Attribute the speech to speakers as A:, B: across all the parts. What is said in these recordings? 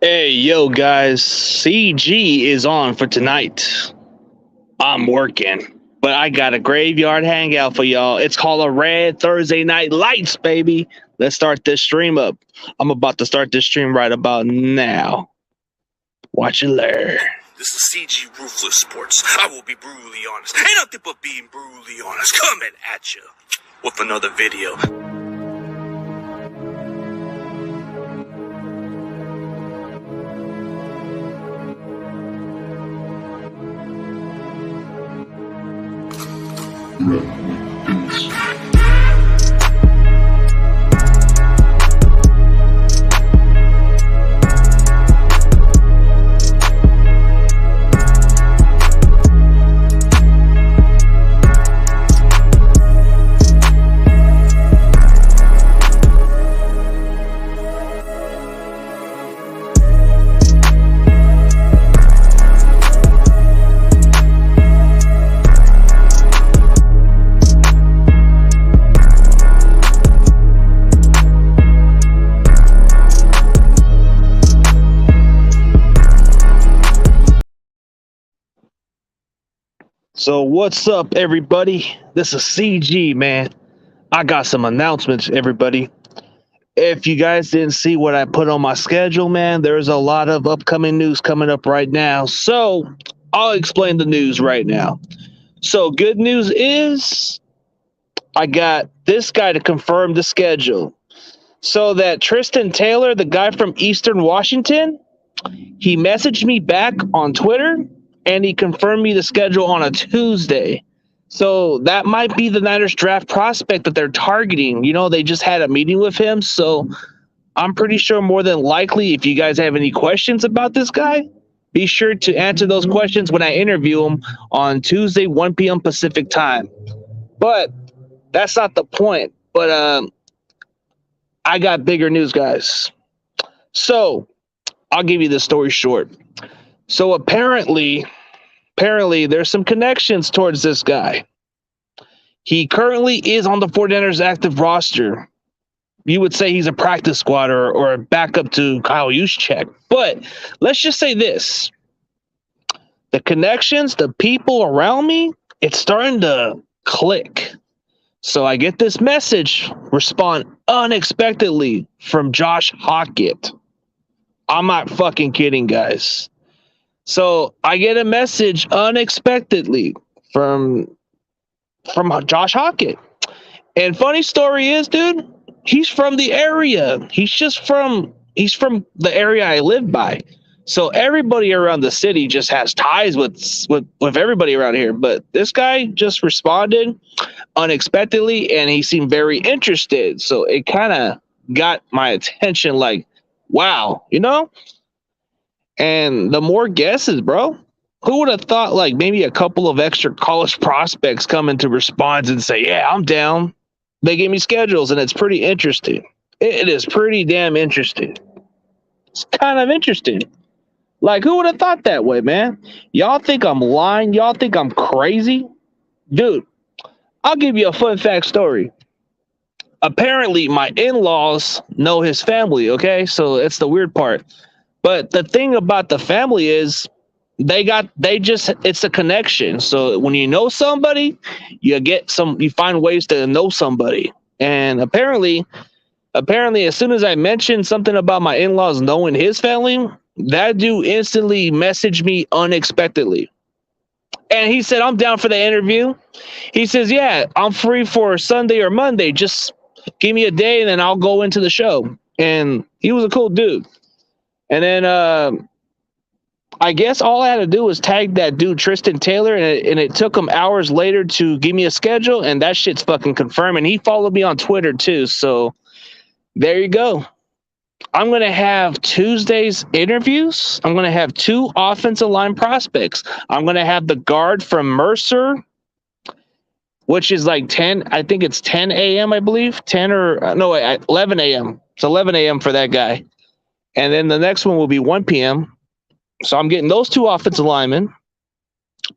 A: Hey, yo, guys. CG is on for tonight. I'm working, but I got a graveyard hangout for y'all. It's called a Red Thursday Night Lights, baby. Let's start this stream up. I'm about to start this stream right about now. Watch it later.
B: This is CG Ruthless Sports. I will be brutally honest. Ain't nothing but being brutally honest. Coming at you with another video.
A: So, what's up, everybody? This is CG, man. I got some announcements, everybody. If you guys didn't see what I put on my schedule, man, there's a lot of upcoming news coming up right now. So, I'll explain the news right now. So, good news is I got this guy to confirm the schedule. So, that Tristan Taylor, the guy from Eastern Washington, he messaged me back on Twitter and he confirmed me the schedule on a Tuesday. So that might be the Niners draft prospect that they're targeting. You know, they just had a meeting with him. So I'm pretty sure more than likely, if you guys have any questions about this guy, be sure to answer those questions when I interview him on Tuesday, 1 p.m. Pacific time. But that's not the point. But I got bigger news, guys. So I'll give you the story short. So apparently there's some connections towards this guy. He currently is on the 49ers active roster. You would say he's a practice squad or a backup to Kyle Juszczyk. But let's just say this. The connections, the people around me, it's starting to click. So I get this message, respond unexpectedly from Josh Hockett. I'm not fucking kidding, guys. So I get a message unexpectedly from Josh Hockett. And funny story is, dude, he's from the area. He's from the area I live by. So everybody around the city just has ties with everybody around here. But this guy just responded unexpectedly and he seemed very interested. So it kind of got my attention, like, wow, you know? And the more guesses, bro. Who would have thought like maybe a couple of extra college prospects come into response and say, yeah, I'm down. They gave me schedules and it's pretty interesting. It is pretty damn interesting. It's kind of interesting. Like, who would have thought that way, man? Y'all think I'm lying? Y'all think I'm crazy? Dude, I'll give you a fun fact story. Apparently, my in-laws know his family, okay? So it's the weird part. But the thing about the family is it's a connection. So when you know somebody, you find ways to know somebody. And apparently as soon as I mentioned something about my in-laws knowing his family, that dude instantly messaged me unexpectedly. And he said, I'm down for the interview. He says, yeah, I'm free for Sunday or Monday. Just give me a day and then I'll go into the show. And he was a cool dude. And then I guess all I had to do was tag that dude Tristan Taylor, and it took him hours later to give me a schedule, and that shit's fucking confirmed. And he followed me on Twitter too, so there you go. I'm going to have Tuesday's interviews. I'm going to have 2 offensive line prospects. I'm going to have the guard from Mercer, which is like 10. I think it's 10 a.m., I believe. 11 a.m. It's 11 a.m. for that guy. And then the next one will be 1 p.m. So I'm getting those 2 offensive linemen.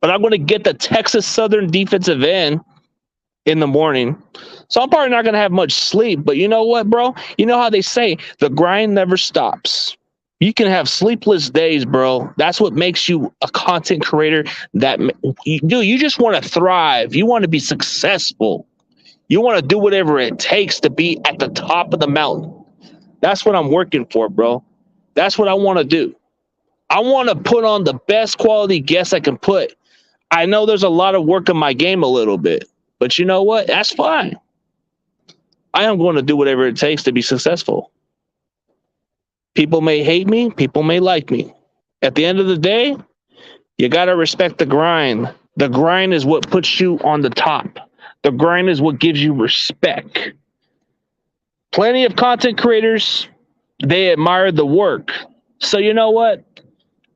A: But I'm going to get the Texas Southern defensive end in the morning. So I'm probably not going to have much sleep. But you know what, bro? You know how they say the grind never stops. You can have sleepless days, bro. That's what makes you a content creator. You just want to thrive. You want to be successful. You want to do whatever it takes to be at the top of the mountain. That's what I'm working for, bro. That's what I want to do. I want to put on the best quality guests I can put. I know there's a lot of work in my game a little bit, but you know what? That's fine. I am going to do whatever it takes to be successful. People may hate me, people may like me. At the end of the day, you got to respect the grind. The grind is what puts you on the top. The grind is what gives you respect. Plenty of content creators, they admire the work. So you know what?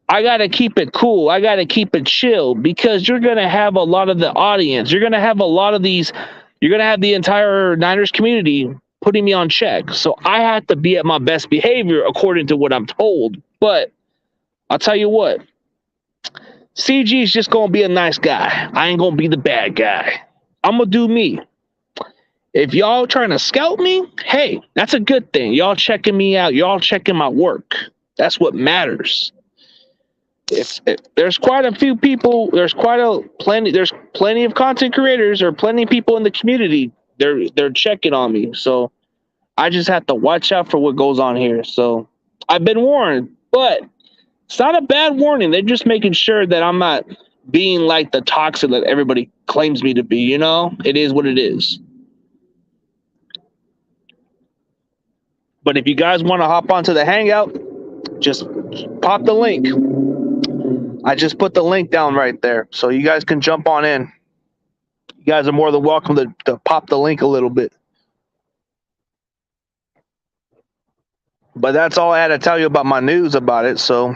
A: I got to keep it cool. I got to keep it chill because you're going to have a lot of the audience. You're going to have a lot of these. You're going to have the entire Niners community putting me on check. So I have to be at my best behavior according to what I'm told. But I'll tell you what, CG is just going to be a nice guy. I ain't going to be the bad guy. I'm going to do me. If y'all trying to scout me, hey, that's a good thing. Y'all checking me out. Y'all checking my work. That's what matters. If there's quite a few people, there's plenty of content creators or plenty of people in the community. They're checking on me. So I just have to watch out for what goes on here. So I've been warned, but it's not a bad warning. They're just making sure that I'm not being like the toxic that everybody claims me to be. You know, it is what it is. But if you guys want to hop onto the hangout, just pop the link. I just put the link down right there, so you guys can jump on in. You guys are more than welcome to pop the link a little bit. But that's all I had to tell you about my news about it. So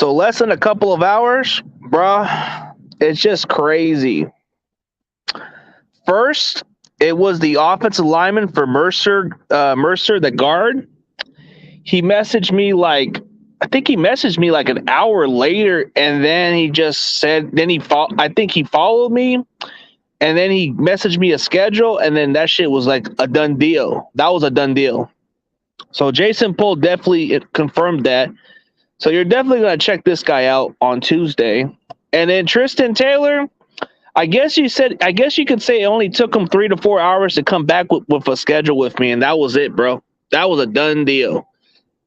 A: less than a couple of hours, bruh, it's just crazy. First, it was the offensive lineman for Mercer, the guard. He messaged me I think he messaged me like an hour later, and then he just said, I think he followed me, and then he messaged me a schedule, and then that shit was like a done deal. That was a done deal. So Jason Poole definitely confirmed that. So you're definitely going to check this guy out on Tuesday. And then Tristan Taylor, I guess you could say it only took him 3 to 4 hours to come back with a schedule with me, and that was it, bro. That was a done deal.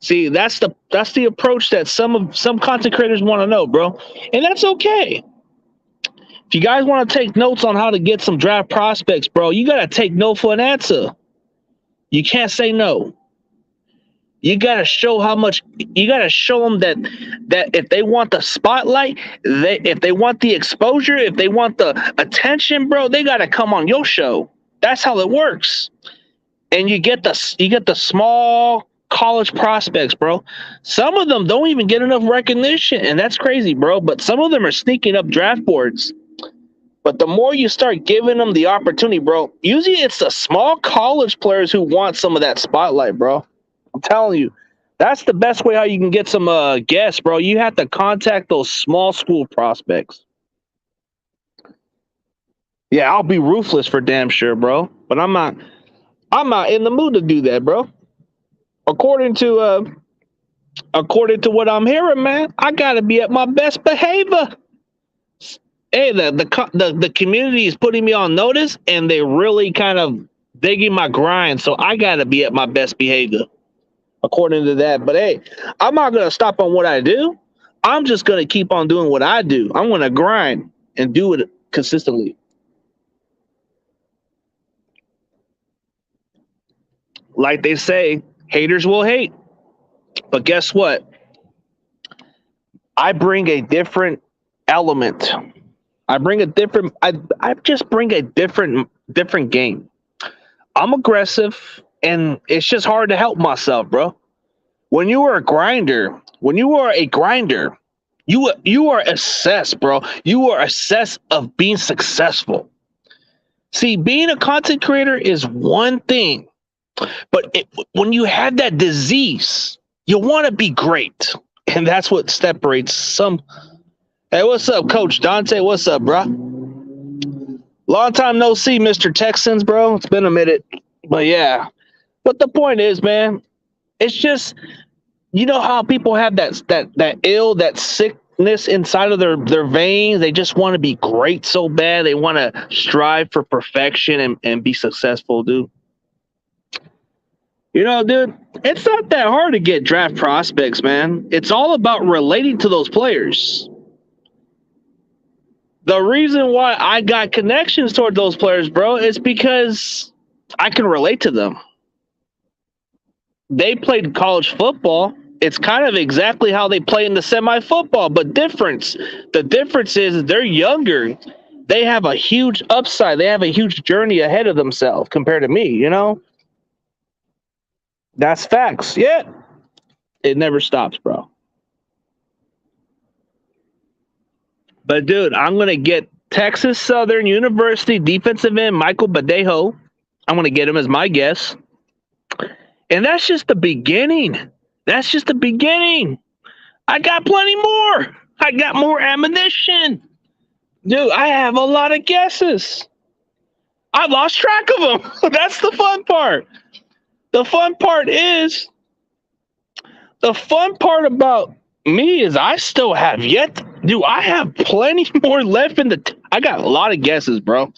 A: See, that's the approach that some content creators want to know, bro. And that's okay. If you guys want to take notes on how to get some draft prospects, bro, you got to take no for an answer. You can't say no. You got to show you got to show them that if they want the spotlight, if they want the exposure, if they want the attention, bro, they got to come on your show. That's how it works. And you get the small college prospects, bro. Some of them don't even get enough recognition, and that's crazy, bro. But some of them are sneaking up draft boards. But the more you start giving them the opportunity, bro, usually it's the small college players who want some of that spotlight, bro. I'm telling you, that's the best way how you can get some guests, bro. You have to contact those small school prospects. Yeah, I'll be ruthless for damn sure, bro. But I'm not in the mood to do that, bro. According to what I'm hearing, man, I gotta be at my best behavior. Hey, the community is putting me on notice, and they really kind of digging my grind, so I gotta be at my best behavior, according to that. But hey, I'm not gonna stop on what I do. I'm just gonna keep on doing what I do. I'm gonna grind and do it consistently. Like they say, haters will hate. But guess what? I bring a different element. I just bring a different game. I'm aggressive, and it's just hard to help myself, bro. When you are a grinder, you are assessed, bro. You are assessed of being successful. See, being a content creator is one thing, but when you have that disease, you want to be great, and that's what separates some. Hey, what's up, Coach Dante? What's up, bro? Long time no see, Mr. Texans, bro. It's been a minute, but yeah. But the point is, man, it's just You know how people have that sickness inside of their veins? They just want to be great so bad. They want to strive for perfection and be successful, dude. You know, dude, it's not that hard to get draft prospects, man. It's all about relating to those players. The reason why I got connections toward those players, bro, is because I can relate to them. They played college football. It's kind of exactly how they play in the semi-football, but the difference is they're younger. They have a huge upside. They have a huge journey ahead of themselves compared to me, you know? That's facts. Yeah. It never stops, bro. But dude, I'm gonna get Texas Southern University defensive end Michael Badejo. I'm gonna get him as my guess. And that's just the beginning. That's just the beginning. I got plenty more. I got more ammunition. Dude, I have a lot of guesses. I lost track of them. That's the fun part. The fun part about me is I still have yet. Dude, I have plenty more left in the. I got a lot of guesses, bro.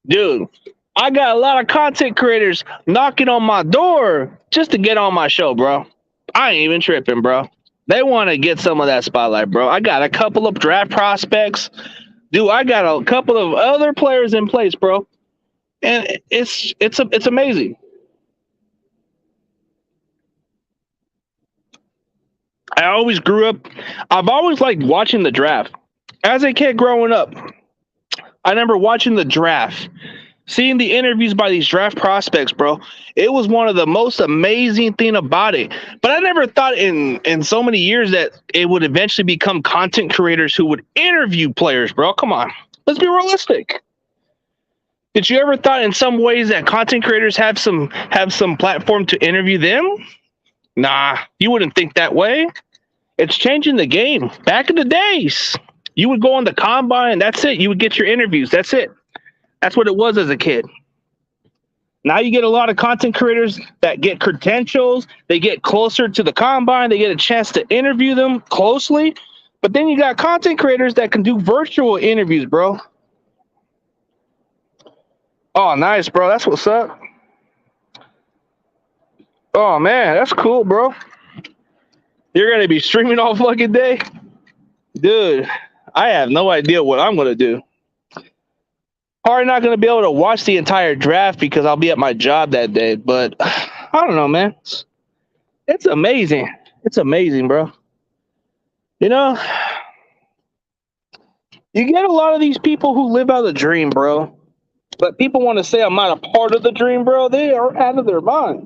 A: Dude, I got a lot of content creators knocking on my door just to get on my show, bro. I ain't even tripping, bro. They want to get some of that spotlight, bro. I got a couple of draft prospects. Dude, I got a couple of other players in place, bro. And it's amazing. I always grew up. I've always liked watching the draft. As a kid growing up, I remember watching the draft, seeing the interviews by these draft prospects, bro. It was one of the most amazing thing about it. But I never thought in so many years that it would eventually become content creators who would interview players, bro. Come on. Let's be realistic. Did you ever thought in some ways that content creators have some platform to interview them? Nah, you wouldn't think that way. It's changing the game. Back in the days, you would go on the combine, that's it. You would get your interviews. That's it. That's what it was as a kid. Now you get a lot of content creators that get credentials. They get closer to the combine. They get a chance to interview them closely. But then you got content creators that can do virtual interviews, bro. Oh, nice, bro. That's what's up. Oh, man, that's cool, bro. You're going to be streaming all fucking day? Dude, I have no idea what I'm going to do. Probably not going to be able to watch the entire draft because I'll be at my job that day. But I don't know, man. It's amazing. It's amazing, bro. You know, you get a lot of these people who live out the dream, bro. But people want to say I'm not a part of the dream, bro. They are out of their mind.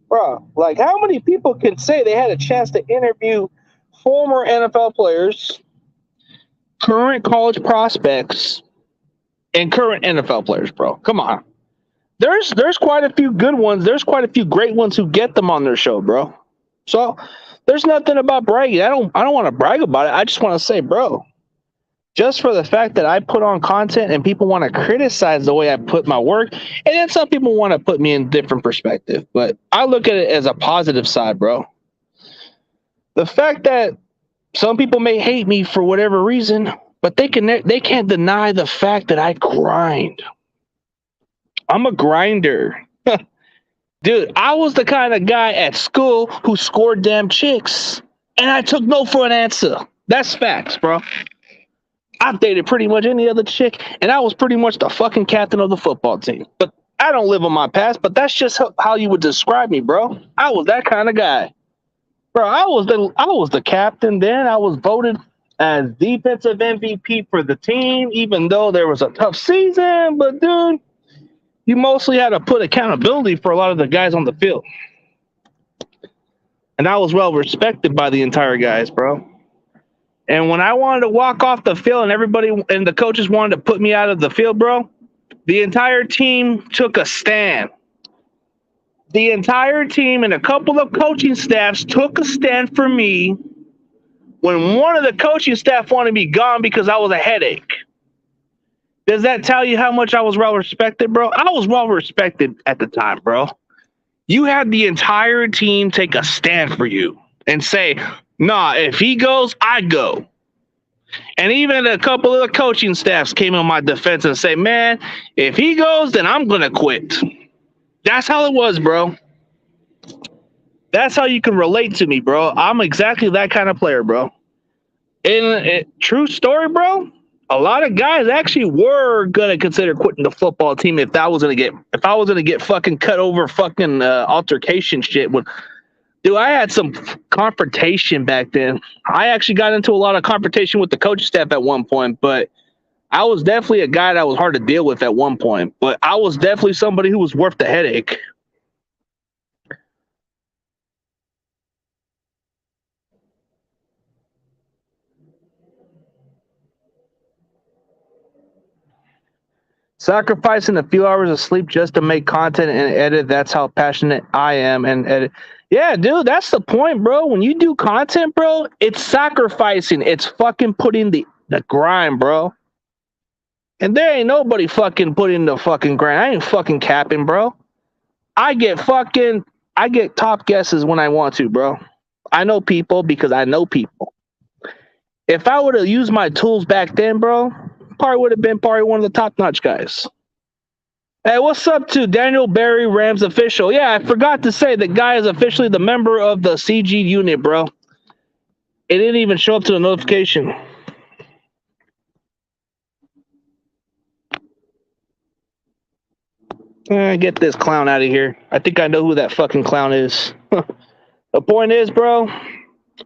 A: Bro, like how many people can say they had a chance to interview former NFL players, current college prospects, and current NFL players, bro? Come on. There's quite a few good ones. There's quite a few great ones who get them on their show, bro. So there's nothing about bragging. I don't want to brag about it. I just want to say, bro, just for the fact that I put on content and people want to criticize the way I put my work, and then some people want to put me in different perspective. But I look at it as a positive side, bro. The fact that some people may hate me for whatever reason, but they can't deny the fact that I grind. I'm a grinder. Dude, I was the kind of guy at school who scored damn chicks, and I took no for an answer. That's facts, bro. I've dated pretty much any other chick, and I was pretty much the fucking captain of the football team. But I don't live on my past, but that's just how you would describe me, bro. I was that kind of guy. Bro, I was the captain then. I was voted as defensive MVP for the team, even though there was a tough season. But, dude, you mostly had to put accountability for a lot of the guys on the field. And I was well respected by the entire guys, bro. And when I wanted to walk off the field and everybody and the coaches wanted to put me out of the field, bro, the entire team took a stand. The entire team and a couple of coaching staffs took a stand for me when one of the coaching staff wanted me gone because I was a headache. Does that tell you how much I was well respected, bro? I was well respected at the time, bro. You had the entire team take a stand for you and say, nah, if he goes, I go. And even a couple of the coaching staffs came on my defense and say, man, if he goes, then I'm going to quit. That's how it was, bro. That's how you can relate to me, bro. I'm exactly that kind of player, bro. And true story, bro. A lot of guys actually were gonna consider quitting the football team if I was gonna get fucking cut over fucking altercation shit. Dude, I had some confrontation back then. I actually got into a lot of confrontation with the coaching staff at one point, but I was definitely a guy that was hard to deal with at one point. But I was definitely somebody who was worth the headache. Sacrificing a few hours of sleep just to make content and edit. That's how passionate I am and edit. Yeah, dude, that's the point, bro. When you do content, bro, it's sacrificing. It's fucking putting the grind, bro. And there ain't nobody fucking putting the fucking grind. I ain't fucking capping, bro. I get top guesses when I want to, bro. I know people because I know people. If I would have used my tools back then, bro, probably would have been one of the top-notch guys. Hey, what's up to Daniel Barry Rams official? Yeah, I forgot to say the guy is officially the member of the CG unit, bro. It didn't even show up to the notification. Get this clown out of here. I think I know who that fucking clown is. The point is, bro,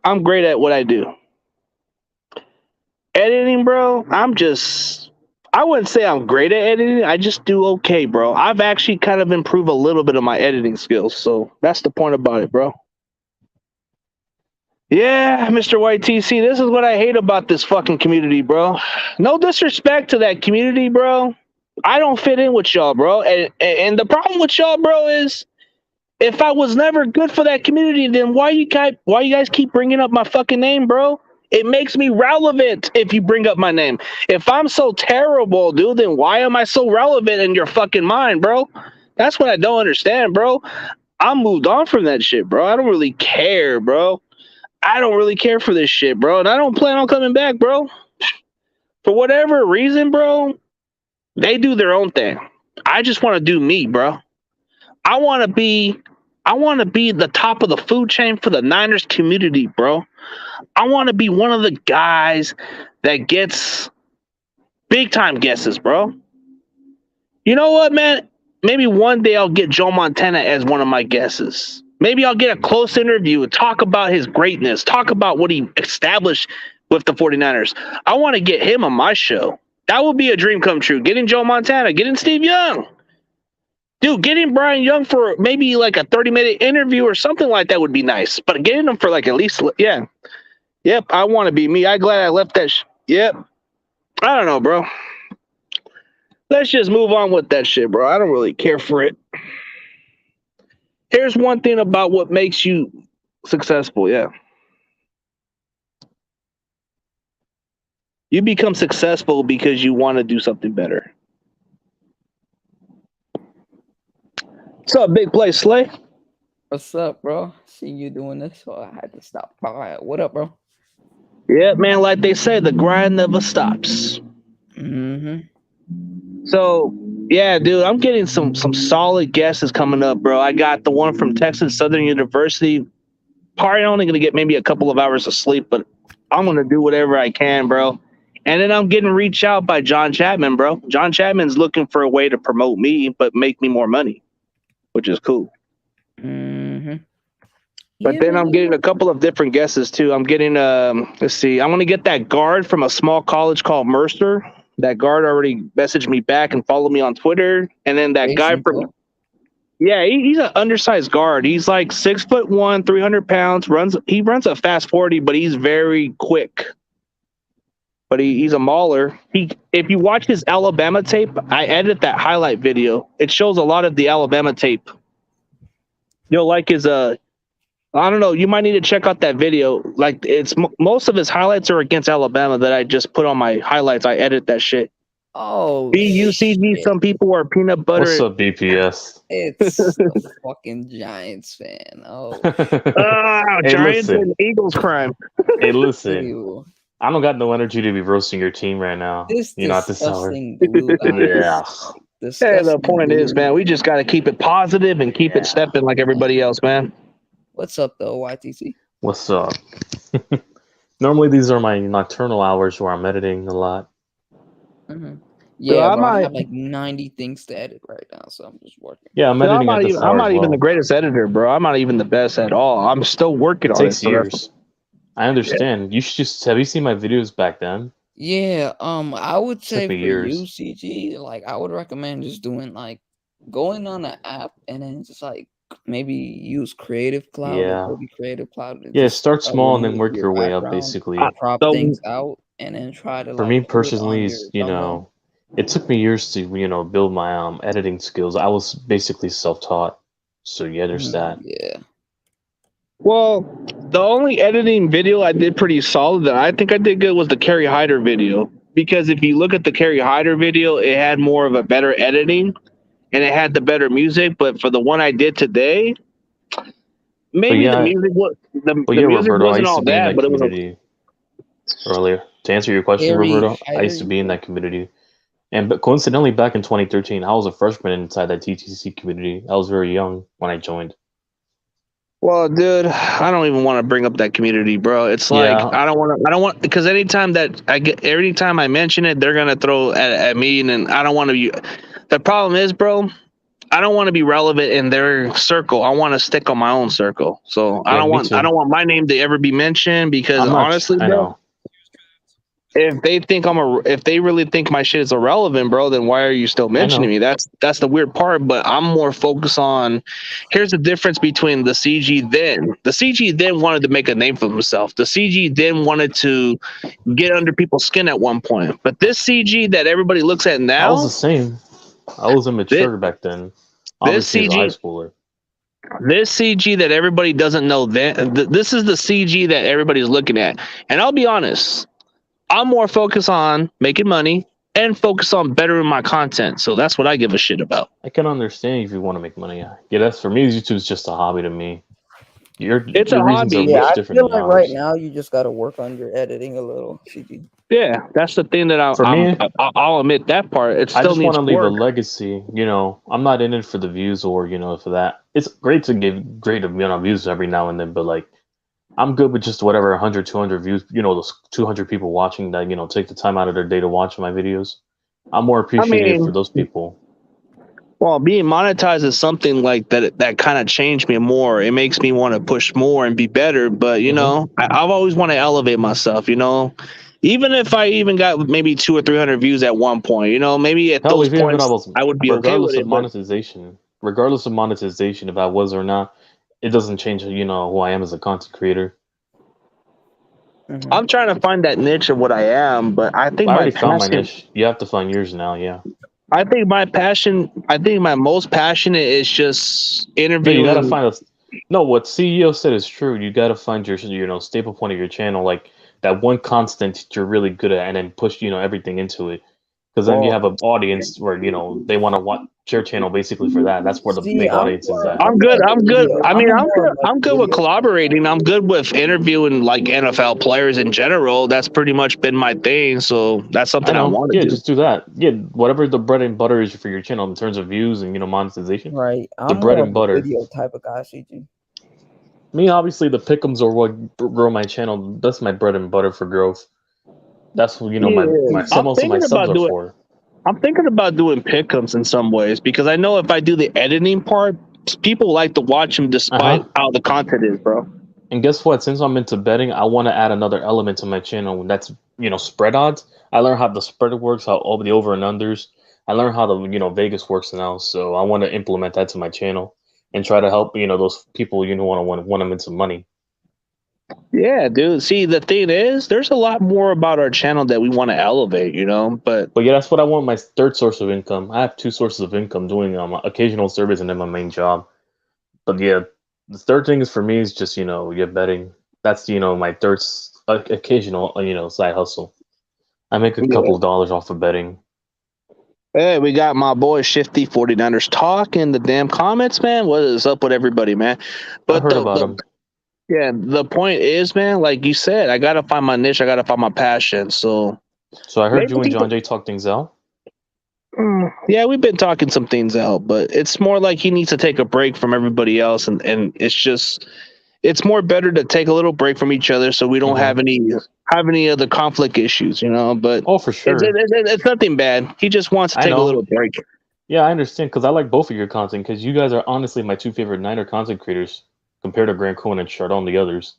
A: I'm great at what I do. Editing, bro, I wouldn't say I'm great at editing. I just do okay, bro. I've actually kind of improved a little bit of my editing skills. So that's the point about it, bro. Yeah, Mr. YTC, this is what I hate about this fucking community, bro. No disrespect to that community, bro. I don't fit in with y'all, bro. And the problem with y'all, bro, is if I was never good for that community, then why you guys keep bringing up my fucking name, bro? It makes me relevant if you bring up my name. If I'm so terrible, dude, then why am I so relevant in your fucking mind, bro? That's what I don't understand, bro. I moved on from that shit, bro. I don't really care, bro. I don't really care for this shit, bro. And I don't plan on coming back, bro. For whatever reason, bro, they do their own thing. I just want to do me, bro. I want to be the top of the food chain for the Niners community, bro. I want to be one of the guys that gets big time guesses, bro. You know what, man? Maybe one day I'll get Joe Montana as one of my guesses. Maybe I'll get a close interview and talk about his greatness, talk about what he established with the 49ers. I want to get him on my show. That would be a dream come true. Getting Joe Montana, getting Steve Young. Dude, getting Brian Young for maybe like a 30-minute interview or something like that would be nice. But getting him for like at least, yeah. Yep, I want to be me. I'm glad I left that. Yep. I don't know, bro. Let's just move on with that shit, bro. I don't really care for it. Here's one thing about what makes you successful, yeah. You become successful because you want to do something better. What's up, Big Play Slay?
C: What's up, bro? See you doing this, so I had to stop by. What up, bro?
A: Yeah, man, like they say, the grind never stops.
C: Mm-hmm.
A: So, yeah, dude, I'm getting some solid guesses coming up, bro. I got the one from Texas Southern University. Probably only going to get maybe a couple of hours of sleep, but I'm going to do whatever I can, bro. And then I'm getting reached out by John Chapman, bro. John Chapman's looking for a way to promote me, but make me more money, which is cool.
C: Mm-hmm.
A: But then I'm getting a couple of different guesses, too. I'm getting, let's see, I'm going to get that guard from a small college called Mercer. That guard already messaged me back and followed me on Twitter. And then that guy from, yeah, he's an undersized guard. He's like 6'1", 300 pounds. He runs a fast 40, but he's very quick. But he's a mauler. If you watch his Alabama tape, I edited that highlight video. It shows a lot of the Alabama tape. You'll like his I don't know. You might need to check out that video. Like most of his highlights are against Alabama that I just put on my highlights. I edit that shit.
C: Oh
A: BUCG.
C: shit!
A: Some people are peanut
D: What's
A: butter.
D: up, BPS?
C: It's the fucking Giants fan. Oh
D: Hey,
A: Giants
D: listen.
A: and Eagles crime.
D: Hey, listen.
C: ew!
D: I don't got no energy to be roasting your team right now.
C: This
D: You know, at this hour.
C: disgusting blue
D: Yeah.
C: eyes. Like,
A: Hey, the
C: disgusting
A: point is,
C: blue.
A: man, we just got to keep it positive and keep it
D: Yeah.
A: stepping like everybody else, man.
C: What's up though, YTC?
D: What's up? Normally, these are my nocturnal hours where I'm editing a lot.
C: Mm-hmm.
A: So
C: Yeah, bro. I have like 90 things to edit right now, so I'm just working.
D: Yeah, I'm editing at this
A: I'm
D: hour as
A: not even the
D: well.
A: greatest editor, bro. I'm not even the best at all. I'm still working
D: It
A: on it.
D: takes years. I understand. You should just have you seen my videos back then?
C: Yeah, I would
D: It took
C: say
D: me
C: for you,
D: years.
C: CG, like I would recommend just doing like going on an app and then just like maybe use Creative Cloud,
D: Yeah.
C: Adobe Creative Cloud, and
D: Yeah,
C: just
D: start small and then
C: remove
D: work
C: your
D: your way up,
C: background,
A: Uh,
D: basically.
C: crop
A: so,
C: things out, and then try to
D: For
C: like
D: me
C: put it on
D: personally,
C: your
D: is
C: thumbnail.
D: it took me years to build my editing skills. I was basically self-taught, so yeah, there's that.
C: Yeah.
A: well, the only editing video I did pretty solid that I think I did good was the Carrie Hyder video. Because if you look at the Carrie Hyder video, it had more of a better editing and it had the better music. But for the one I did today,
D: But
A: maybe the
D: yeah,
A: music was
D: but
A: the
D: yeah,
A: music
D: Roberto, I
A: wasn't
D: used to
A: all
D: be in
A: that,
D: that
A: but it was
D: community earlier. To answer your question,
C: Harry
D: Roberto, I
C: Hyder,
D: used to
C: you
D: be in
C: said?
D: that community, and but coincidentally, back in 2013, I was a freshman inside that TTC community. I was very young when I joined.
A: well, dude, I don't even want to bring up that community, bro. It's like
D: Yeah,
A: I don't want because anytime I mention it, they're gonna throw at me, and I don't want to be. The problem is, bro, I don't want to be relevant in their circle. I want to stick on my own circle. So
D: yeah, me
A: I
D: too.
A: don't want my name to ever be mentioned because
D: I'm not.
A: honestly,
D: I
A: bro,
D: know.
A: if they really think my shit is irrelevant, bro, then why are you still
D: I
A: mentioning
D: know.
A: me? That's the weird part. But I'm more focused on. Here's the difference between the CG then. The CG then wanted to make a name for himself. The CG then wanted to get under people's skin at one point. But this CG that everybody looks at
D: I was the
A: now,
D: same. I was
A: this,
D: immature back then.
A: this
D: Obviously, as a high
A: CG
D: schooler.
A: This CG that everybody doesn't know, this is the CG that everybody's looking at. And I'll be honest, I'm more focused on making money and focus on bettering my content. So that's what I give a shit about.
D: I can understand if you want to make money. Yeah, that's for me. YouTube's just a hobby to me. Your
A: It's a
D: your reasons are
A: hobby.
C: Yeah,
D: much
C: I
D: different
C: feel
D: than
C: like right
D: ours.
C: now you just gotta work on your editing a little, CG.
A: Yeah, that's the thing that
D: For me,
A: I'll admit that part. It
D: I
A: still
D: just want
A: needs
D: to leave a
A: work.
D: legacy. I'm not in it for the views or for that. It's great to give great views every now and then, but like I'm good with just whatever 100, 200 views. Those 200 people watching that take the time out of their day to watch my videos. I'm more
A: I
D: appreciative for
A: mean,
D: those people.
A: well, being monetized is something like that kind of changed me more. It makes me want to push more and be better. But
D: Hmm.
A: I've always want to elevate myself. Even if I even got maybe 200 or 300 views at one point, maybe at
D: Hell,
A: those
D: even if I
A: points
D: was,
A: I would be okay with it. But
D: regardless of monetization, if I was or not, it doesn't change who I am as a content creator.
C: Mm-hmm.
A: I'm trying to find that niche of what I am. But
D: I already found my niche. You have to find yours now. Yeah.
A: I think my most passionate is just
D: No, you gotta
A: interviewing.
D: find a. No, what CEO said is true. You gotta find your staple point of your channel, like that one constant that you're really good at, and then push everything into it. Because then you
A: Well,
D: have an audience where they want to watch your channel basically for that. That's where the
C: See,
D: big audience is at.
C: I'm more of
A: I'm
C: a
A: good.
C: video.
A: I mean,
C: I'm more of like
A: I'm
C: a
A: good with
C: video.
A: collaborating. I'm good with interviewing like NFL players in general. That's pretty much been my thing. So that's
D: I
A: something I
D: know.
A: want to
D: Yeah,
A: do.
D: just do that. Yeah, whatever the bread and butter is for your channel in terms of views and monetization.
C: Right.
D: The
C: I'm
D: bread
C: more of
D: and
C: a
D: butter.
C: video type of guy, CG.
D: Me, obviously, the pickums are what grow my channel. That's my bread and butter for growth. That's what
A: Yeah,
D: my some most of my subs are for.
A: I'm thinking about doing pickups in some ways because I know if I do the editing part, people like to watch them
D: Uh huh.
A: despite how the content is, bro.
D: And guess what? Since I'm into betting, I want to add another element to my channel. And that's spread odds. I learned how the spread works, how all the over and unders. I learned how the Vegas works now. So I want to implement that to my channel and try to help those people want to win some money.
A: Yeah, dude. See, the thing is, there's a lot more about our channel that we want to elevate, but
D: But yeah, that's what I want. My third source of income. I have two sources of income doing occasional service and then my main job. But yeah, the third thing is for me is just betting. That's my third occasional side hustle. I make a
A: yeah.
D: couple of dollars off of betting.
A: Hey, we got my boy Shifty 49ers talk in the damn comments, man. What is up with everybody, man?
D: I
A: But
D: heard about him.
A: the point is, man, like you said, I gotta find my niche, I gotta find my passion. So
D: So I heard
A: maybe
D: you and
A: people,
D: John Jay talk things out.
A: yeah, we've been talking some things out, but it's more like he needs to take a break from everybody else, and it's just it's more better to take a little break from each other so we don't
D: Mm-hmm.
A: have any other conflict issues, you know. But
D: Oh, for sure.
A: it's nothing bad. He just wants to
D: I
A: take a
D: know.
A: little break.
D: Yeah, I understand because I like both of your content because you guys are honestly my two favorite Niner content creators compared to Grant Cohen and Chardon the others.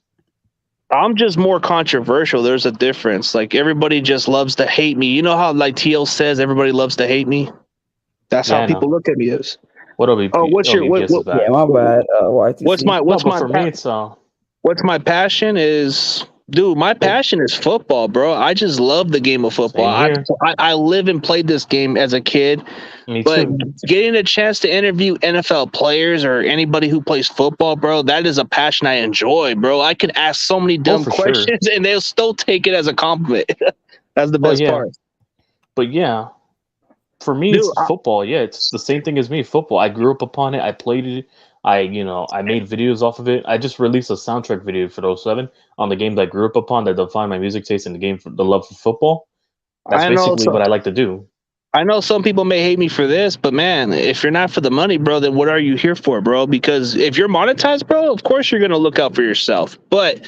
A: I'm just more controversial. There's a difference. Like everybody just loves to hate me. You know how like TL says everybody loves to hate me? That's
D: Yeah,
A: how
D: I know.
A: people look at me as.
D: What
A: Oh,
D: LVPS is
C: Yeah,
D: back.
C: my bad.
A: what's
C: YTC.
A: my
D: No,
A: what's
D: but
A: my
D: for me, it's
A: what's my passion is, dude, my
D: well,
A: passion is football, bro. I just love the game of football.
D: same here.
A: I live and played this game as a kid,
D: Me
A: but
D: too.
A: getting a chance to interview NFL players or anybody who plays football, bro, that is a passion I enjoy, bro. I can ask so many
D: Oh,
A: dumb
D: for sure.
A: questions and they'll still take it as a compliment. That's the
D: Oh
A: best
D: yeah,
A: part.
D: but yeah, for me,
A: Dude,
D: it's football. Yeah, it's the same thing as me. Football. I grew up upon it. I played it. I made videos off of it. I just released a soundtrack video for those 07 on the game that I grew up upon that defined my music taste in the game for the love for football. That's
A: I know
D: basically
A: so
D: what I like to do.
A: I know some people may hate me for this, but man, if you're not for the money, bro, then what are you here for, bro? Because if you're monetized, bro, of course you're gonna look out for yourself. But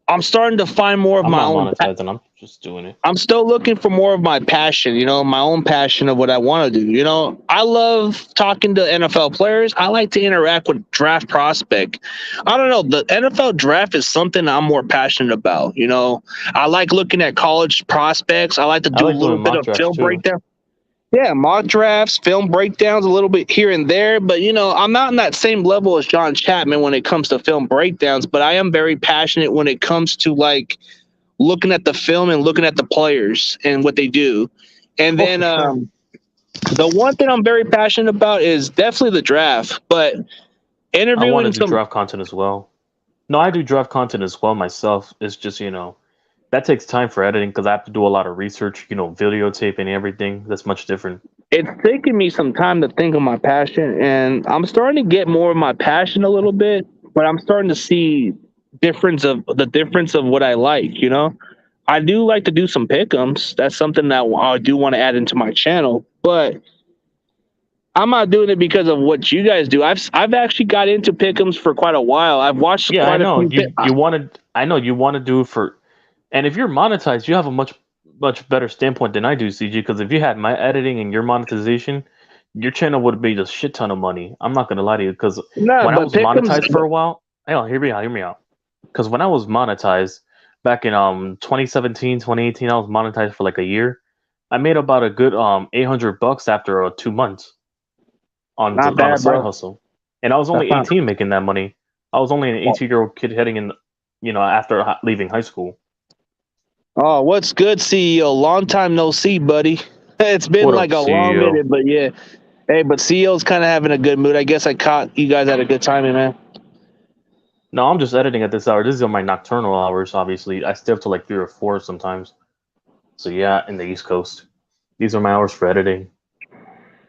A: I'm starting to find more of
D: I'm
A: my
D: not
A: own.
D: monetizing. I'm just doing it.
A: I'm still looking for more of my passion, you know, my own passion of what I want to do. You know, I love talking to NFL players. I like to interact with draft prospect. I don't know. The NFL draft is something I'm more passionate about. You know, I like looking at college prospects. I like to
D: I
A: do a
D: like
A: little
D: doing
A: bit
D: mock
A: of
D: drafts
A: film
D: too.
A: breakdown. Yeah, mock drafts, film breakdowns, a little bit here and there. But, you know, I'm not in that same level as John Chapman when it comes to film breakdowns, but I am very passionate when it comes to like looking at the film and looking at the players and what they do. And
D: Oh,
A: then
D: for sure.
A: the one thing I'm very passionate about is definitely the draft, but
D: I want to
A: interviewing
D: do
A: some.
D: draft content as well. No, I do draft content as well myself. It's just, that takes time for editing because I have to do a lot of research, videotape and everything. That's much different.
A: It's taking me some time to think of my passion, and I'm starting to get more of my passion a little bit, but I'm starting to see difference of what I like. You know, I do like to do some pick'ems. That's something that I do want to add into my channel, but I'm not doing it because of what you guys do. I've actually got into pick'ems for quite a while. I've watched
D: Yeah, I
A: quite a
D: know.
A: few.
D: You wanted I know you want to do it for and if you're monetized, you have a much better standpoint than I do, CG, because if you had my editing and your monetization, your channel would be a shit ton of money. I'm not gonna lie to you, because
A: Nah,
D: when I
A: but
D: was
A: pick'ems.
D: monetized for a while, hang on, hear me out. Because when I was monetized back in 2017, 2018, I was monetized for like a year. I made about a good $800 after 2 months
A: Not
D: on a
A: bad,
D: side
A: bro.
D: hustle, and I was
A: That's
D: only
A: not.
D: 18 making that money. I was only an 18-year-old kid heading in, after leaving high school.
A: Oh, what's good, CEO? Long time no see, buddy. It's been
D: What up,
A: like a long
D: CEO?
A: minute, but yeah. Hey, but CEO's kind of having a good mood. I guess I caught you guys at a good timing, man.
D: No, I'm just editing at this hour. This is on my nocturnal hours. Obviously, I stay up to like 3 or 4 sometimes. So yeah, in the East Coast, these are my hours for editing.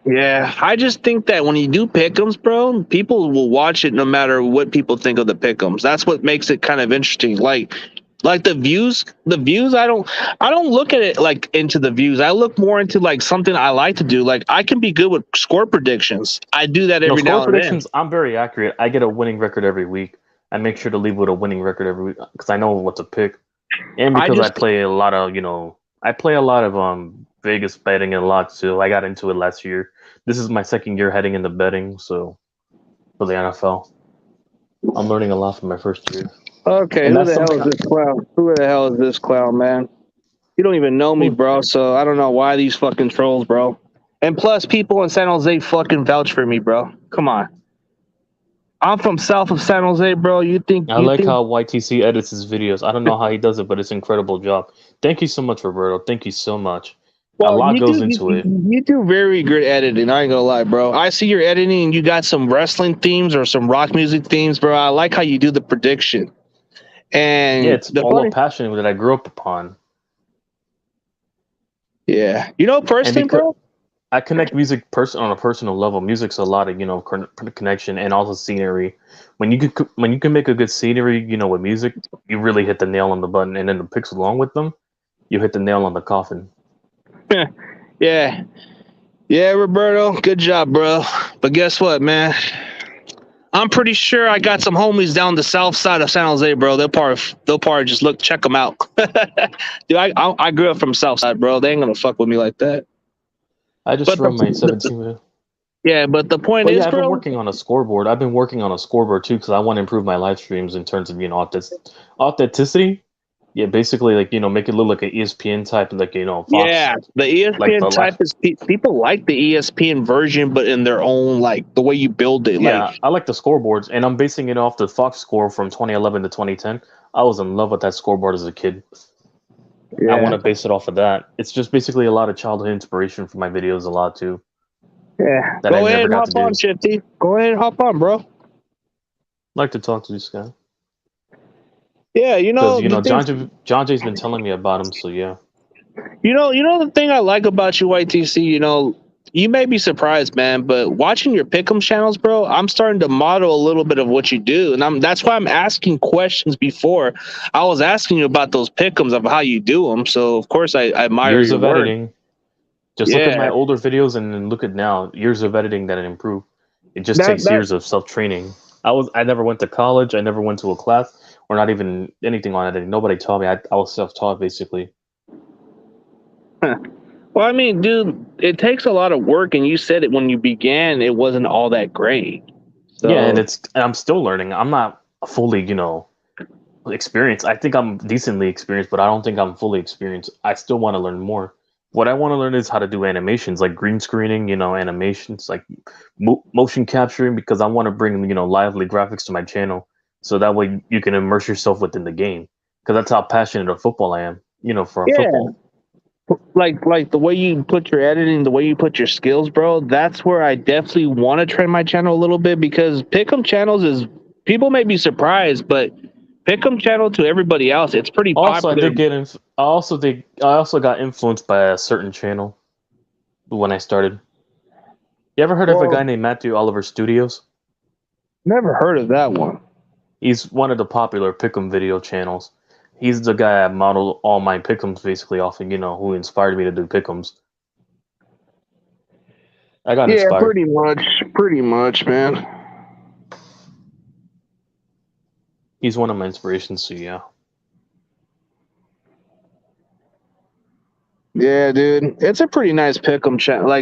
A: Yeah, I just think that when you do pick'ems, bro, people will watch it no matter what people think of the pick'ems. That's what makes it kind of interesting. Like the views. I don't look at it like into the views. I look more into like something I like to do. Like I can be good with score predictions. I do that
D: No
A: every
D: score
A: now and then.
D: predictions. I'm very accurate. I get a winning record every week. I make sure to leave with a winning record every week because I know what to pick, and
A: I
D: because I
A: just
D: play a lot of I play a lot of Vegas betting and a lot too. I got into it last year. This is my second year heading into betting, so for the NFL, I'm learning a lot from my first year,
A: okay.
D: and
A: Who
D: that's
A: the hell is
D: sometimes.
A: this clown? Who the hell is this clown, man? You don't even know me, bro. So I don't know why these fucking trolls, bro. And plus, people in San Jose fucking vouch for me, bro. Come on. I'm from south of San Jose, bro.
D: I like how YTC edits his videos. I don't know how he does it, but it's an incredible job. Thank you so much, Roberto. Thank you so much. A
A: well,
D: lot goes into it.
A: you do very good editing. I ain't gonna lie, bro. I see your editing and you got some wrestling themes or some rock music themes, bro. I like how you do the prediction.
D: Yeah,
A: And
D: it's
A: the
D: all a
A: funny,
D: passion that I grew up upon.
A: yeah. You know,
D: And
A: personally,
D: because
A: bro.
D: I connect music on a personal level. Music's a lot of connection and also scenery. When you can make a good scenery, with music, you really hit the nail on the button, and then the pics along with them, you hit the nail on the coffin.
A: Yeah. Yeah, Roberto, good job, bro. But guess what, man? I'm pretty sure I got some homies down the south side of San Jose, bro. They'll probably just check them out. Dude, I grew up from south side, bro. They ain't gonna fuck with me like that.
D: I just
A: But
D: run my 17.
A: yeah, but the point
D: But
A: is,
D: yeah, I've been
A: bro.
D: working on a scoreboard. I've been working on a scoreboard too because I want to improve my live streams in terms of authenticity. Yeah, basically make it look like an ESPN type, like Fox,
A: Yeah, the
D: like
A: ESPN
D: the
A: type
D: last.
A: is people like the ESPN version, but in their own like the way you build it.
D: Yeah,
A: Like,
D: I like the scoreboards, and I'm basing it off the Fox score from 2011 to 2010. I was in love with that scoreboard as a kid. I want
A: yeah,
D: to base it off of that. It's just basically a lot of childhood inspiration for my videos, a lot too,
A: yeah.
D: that I
A: Go ahead
D: never
A: and
D: got to
A: hop on,
D: do.
A: Shifty. Go ahead and hop on, bro.
D: Like to talk to this guy
A: Yeah,
D: because
A: the thing.
D: John Jay's been telling me about him, so yeah.
A: You know the thing I like about you, YTC. You may be surprised, man, but watching your pick'em channels, bro, I'm starting to model a little bit of what you do, and that's why I'm asking questions before. I was asking you about those pick'ems of how you do them, so of course I admire
D: Years
A: your
D: of
A: work.
D: editing. Just look at my
A: Yeah,
D: older videos and then look at now. Years of editing that improved. It just
A: that
D: takes
A: that
D: years of self training. I never went to college. I never went to a class or not even anything on editing. Nobody taught me. I was self taught basically.
A: Well, I mean, dude, it takes a lot of work, and you said it when you began, it wasn't all that great.
D: Yeah, and
A: So
D: I'm still learning. I'm not fully experienced. I think I'm decently experienced, but I don't think I'm fully experienced. I still want to learn more. What I want to learn is how to do animations, like green screening, animations, like motion capturing, because I want to bring, lively graphics to my channel. So that way you can immerse yourself within the game. Because that's how passionate of football I am, for
A: yeah,
D: football.
A: like the way you put your editing, the way you put your skills, bro. That's where I definitely want to train my channel a little bit because pick'em channels is people may be surprised, but pick'em channel to everybody else, it's pretty
D: Also, I
A: popular.
D: did get, I also got influenced by a certain channel when I started. You ever heard of a
A: Well,
D: guy named Matthew Oliver Studios?
A: never heard of that one.
D: He's one of the popular pick'em video channels. He's the guy I modeled all my pick'ems basically off of, who inspired me to do pick'ems. I got
A: Yeah,
D: inspired.
A: pretty much, man.
D: He's one of my inspirations, so yeah.
A: Yeah, dude, it's a pretty nice pick'em channel.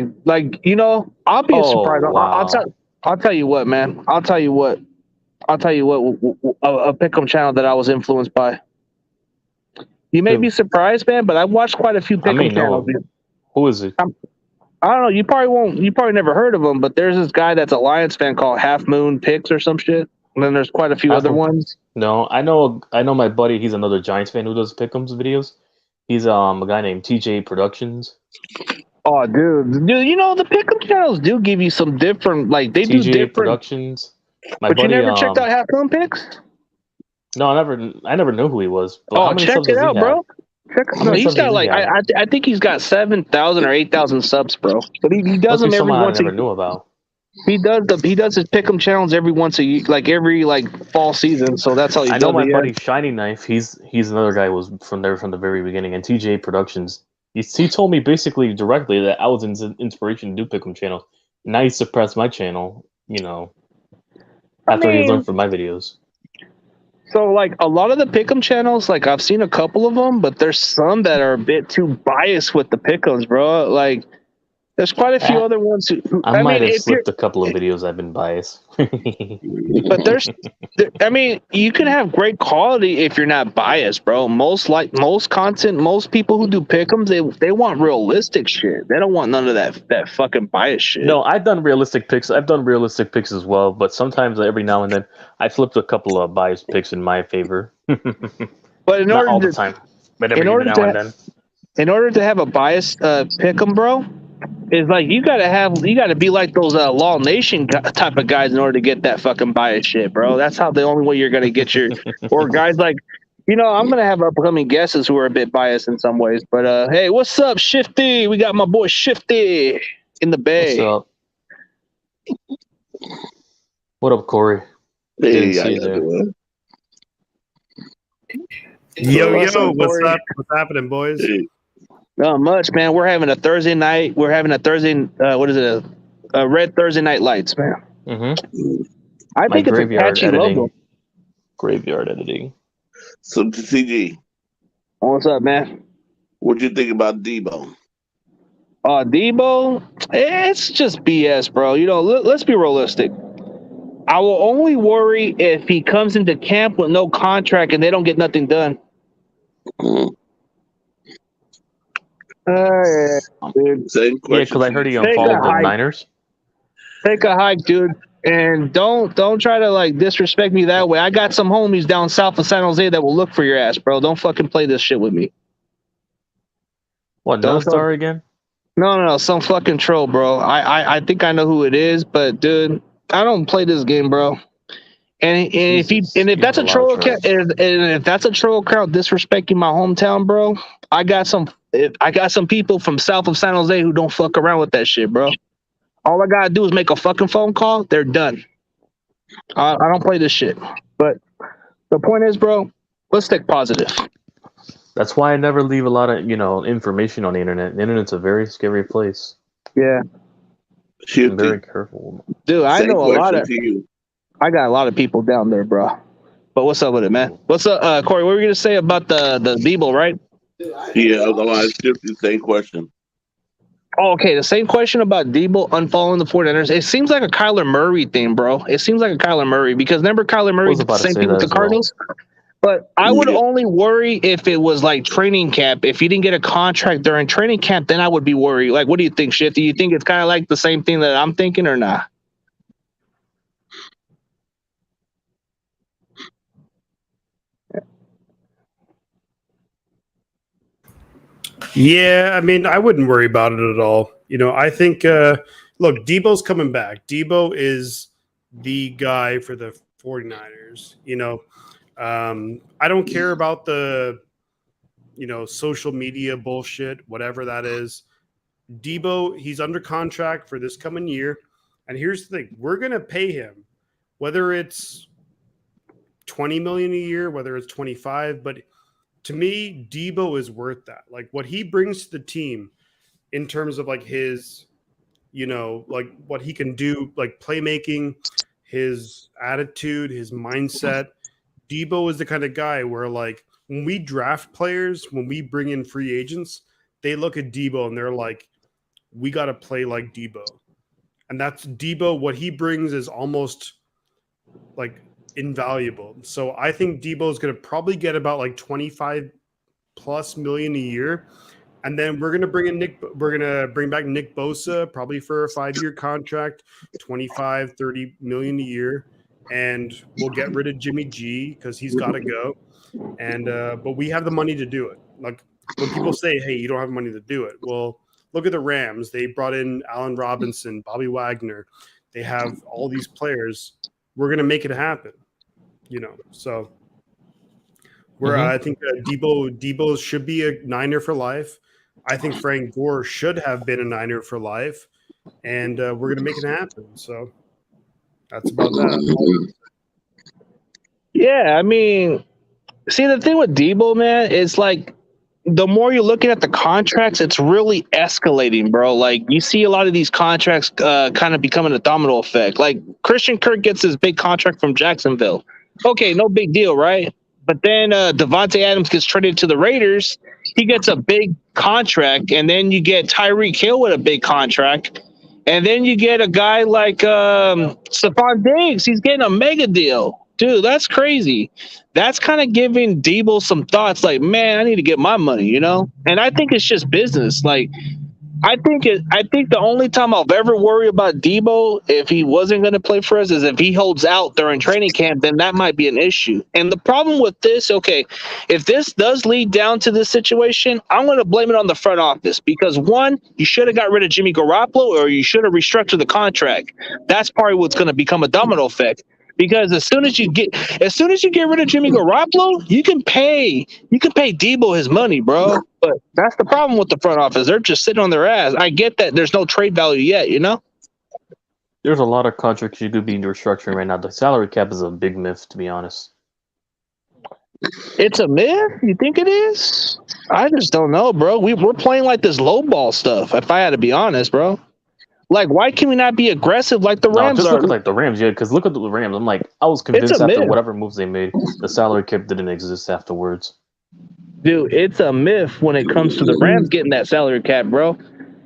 A: I'll be
D: Oh
A: surprised.
D: wow.
A: I'll tell you what, man. I'll tell you what. A pick'em channel that I was influenced by. You may be
D: Who?
A: surprised, man, but I watched quite a few
D: I may
A: pick'em
D: know
A: channels.
D: him. Who is it?
A: I don't know. You probably won't. You probably never heard of him, but there's this guy that's a Lions fan called Half Moon Picks or some shit. And then there's quite a few
D: Half
A: other
D: of
A: ones.
D: No, I know my buddy, he's another Giants fan who does pick'ems videos. He's a guy named TJ Productions.
A: Oh, dude, the pick'em channels do give you some different, like they do
D: TJ
A: different.
D: Productions. My
A: But you
D: buddy
A: never checked out Half Moon Picks?
D: no, I never knew who he was. But how
A: Oh,
D: many
A: check
D: subs
A: it
D: does he
A: out,
D: have?
A: bro. Check.
D: How
A: No,
D: many
A: he's
D: subs does
A: got
D: he
A: like
D: have?
A: I think he's got 7,000 or 8,000 subs, bro. But he does
D: Must be
A: them every
D: someone I
A: once a
D: never knew about.
A: he does his pick'em channels every once a year, like every fall season. So that's how he
D: I know
A: does
D: my
A: it. Yeah.
D: buddy Shiny Knife. He's another guy who was from there from the very beginning. And TJ Productions. He told me basically directly that I was inspiration to do pick'em channels. Now he suppressed my channel.
A: I
D: After he learned
A: mean,
D: from my videos.
A: so like a lot of the pick'em channels, like I've seen a couple of them, but there's some that are a bit too biased with the pick'ems, bro. Like there's quite a few
D: Eh,
A: other ones
D: I
A: I
D: might
A: mean,
D: have
A: if you're
D: slipped a couple of videos. I've been biased.
A: but I mean, you can have great quality if you're not biased, bro. Most content, most people who do pick'ems, they want realistic shit. They don't want none of that fucking bias shit.
D: No, I've done realistic picks. I've done realistic picks as well, but sometimes every now and then I flipped a couple of biased picks in my favor.
A: But
D: Not all the time, but
A: in
D: every
A: order
D: now and
A: to
D: then.
A: in order to have a biased pick'em, bro, is like you gotta be like those Law Nation type of guys in order to get that fucking bias shit, bro. That's how the only way you're gonna get your or guys like I'm gonna have upcoming guesses who are a bit biased in some ways. But hey, what's up, Shifty? We got my boy Shifty. in the
D: What's
A: Bay.
D: up? What up, Corey?
E: Hey,
D: Didn't
E: how
D: see you
E: y'all
D: there.
E: doing?
A: What's up,
F: What's
A: Corey?
F: up? What's happening, boys?
E: Hey,
A: Not much, man. We're having a Thursday night. We're having a Thursday. What is it? A red Thursday night lights, man.
D: Mm-hmm.
A: I
D: My
A: think it's a
D: graveyard
A: catchy logo.
D: editing. Graveyard editing.
E: so CG,
A: What's up, man?
E: what you think about Debo?
A: Debo, it's just BS, bro. You know, let's be realistic. I will only worry if he comes into camp with no contract and they don't get nothing done.
E: Mhm.
A: Yeah, dude.
E: Same
D: Yeah,
E: question.
D: because I heard he
E: to
A: Take
E: CG.
A: a
D: unfollowed the
A: hike.
D: Niners.
A: Take a hike, dude. And don't try to like disrespect me that way. I got some homies down south of San Jose that will look for your ass, bro. Don't fucking play this shit with me.
D: What,
A: Don't fuck.
D: Nunstar again?
A: No, some fucking troll, bro. I think I know who it is, but dude, I don't play this game, bro. And
D: Jesus,
A: if
D: you have
A: that's
D: a
A: a
D: lot of
A: troll account,
D: trolls.
A: and if that's a troll account disrespecting my hometown, bro, I got some people from south of San Jose who don't fuck around with that shit, bro. All I gotta do is make a fucking phone call. They're done. I don't play this shit. But the point is, bro, let's stick positive.
D: That's why I never leave a lot of, information on the internet. The internet's a very scary place.
A: Yeah,
D: I'm
E: Shifty.
D: very careful.
A: dude, I
E: Same
A: know a lot
E: question
A: of.
E: to you.
A: I got a lot of people down there, bro. But what's up with it, man? What's up, Corey? What were you gonna say about the Debo, right?
E: Yeah, I was gonna ask Shifty the same question.
A: Oh, okay, the same question about Debo unfollowing the 49ers. It seems like a Kyler Murray thing, bro. It seems like a Kyler Murray because remember Kyler
D: I
A: Murray
D: was
A: did the
D: about to
A: same
D: say
A: thing with
D: that
A: the
D: as well.
A: Cardinals. But I would
E: Yeah.
A: only worry if it was like training camp. If he didn't get a contract during training camp, then I would be worried. Like, what do you think, Shifty? You think it's kind of like the same thing that I'm thinking or not?
F: Yeah, I mean, I wouldn't worry about it at all. I think, look, Debo's coming back. Debo is the guy for the 49ers. I don't care about the, social media bullshit, whatever that is. Debo, he's under contract for this coming year. And here's the thing, we're going to pay him, whether it's 20 million a year, whether it's 25, but to me, Debo is worth that. Like what he brings to the team in terms of like his, like what he can do, like playmaking, his attitude, his mindset. Debo is the kind of guy where like when we draft players, when we bring in free agents, they look at Debo and they're like, we got to play like Debo. And that's Debo. What he brings is almost like invaluable. So I think Debo is going to probably get about like 25 plus million a year. And then we're going to bring back Nick Bosa probably for a 5-year contract, 25-30 million a year. And we'll get rid of Jimmy G because he's got to go. And but we have the money to do it. Like when people say, hey, you don't have money to do it. Well, look at the Rams. They brought in Allen Robinson, Bobby Wagner. They have all these players. We're going to make it happen, So I think Debo should be a Niner for life. I think Frank Gore should have been a Niner for life, and we're going to make it happen. So that's about that.
A: Yeah, I mean, see the thing with Debo, man, is like the more you're looking at the contracts, it's really escalating, bro. Like you see a lot of these contracts kind of becoming a domino effect. Like Christian Kirk gets his big contract from Jacksonville. Okay, no big deal, right? But then Devontae Adams gets traded to the Raiders. He gets a big contract, and then you get Tyreek Hill with a big contract. And then you get a guy like Stephon Diggs. He's getting a mega deal. Dude, that's crazy. That's kind of giving Debo some thoughts like, man, I need to get my money, you know? And I think it's just business. Like, I think the only time I'll ever worry about Debo if he wasn't going to play for us is if he holds out during training camp, then that might be an issue. And the problem with this, okay, if this does lead down to this situation, I'm going to blame it on the front office because one, you should have got rid of Jimmy Garoppolo or you should have restructured the contract. That's probably what's going to become a domino effect. Because as soon as you get rid of Jimmy Garoppolo, you can pay Debo his money, bro. But that's the problem with the front office. They're just sitting on their ass. I get that there's no trade value yet, you know?
D: There's a lot of contracts you could be restructuring right now. The salary cap is a big myth, to be honest.
A: It's a myth? You think it is? I just don't know, bro. We're playing like this low ball stuff, if I had to be honest, bro. Like, why can we not be aggressive like the
D: No,
A: Rams
D: just
A: are?
D: look at like the Rams, yeah. Because look at the Rams. I'm like, I was convinced
A: a
D: after
A: myth.
D: whatever moves they made, the salary cap didn't exist afterwards.
A: Dude, it's a myth when it comes to the Rams getting that salary cap, bro.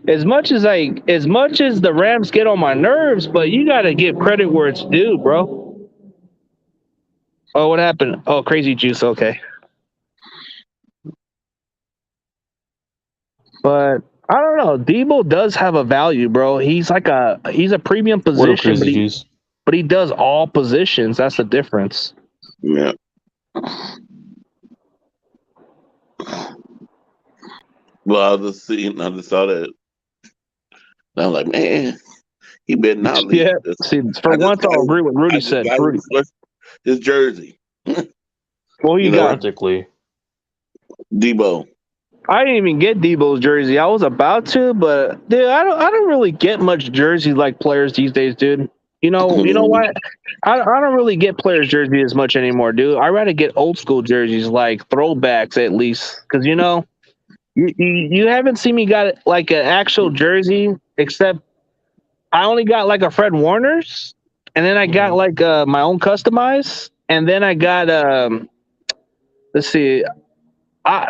A: As much as the Rams get on my nerves, but you gotta give credit where it's due, bro. Oh, what happened? Oh, crazy juice. Okay, but I don't know. Debo does have a value, bro. He's a premium
D: What a
A: position,
D: crazy juice.
A: but he does all positions. That's the difference.
E: Yeah. Well, I just saw that. And I'm like, man, he better not leave.
A: Yeah. See, for once, I'll agree with Rudy said. Rudy,
E: his jersey.
A: well, you got
D: Practically.
E: Debo.
A: I didn't even get Debo's jersey. I was about to, but dude, I don't really get much jersey like players these days, dude. You know what? I don't really get players jersey as much anymore, dude. I rather get old school jerseys, like throwbacks at least, because you haven't seen me got like an actual jersey, except I only got like a Fred Warner's, and then I got like my own customized, and then I got let's see.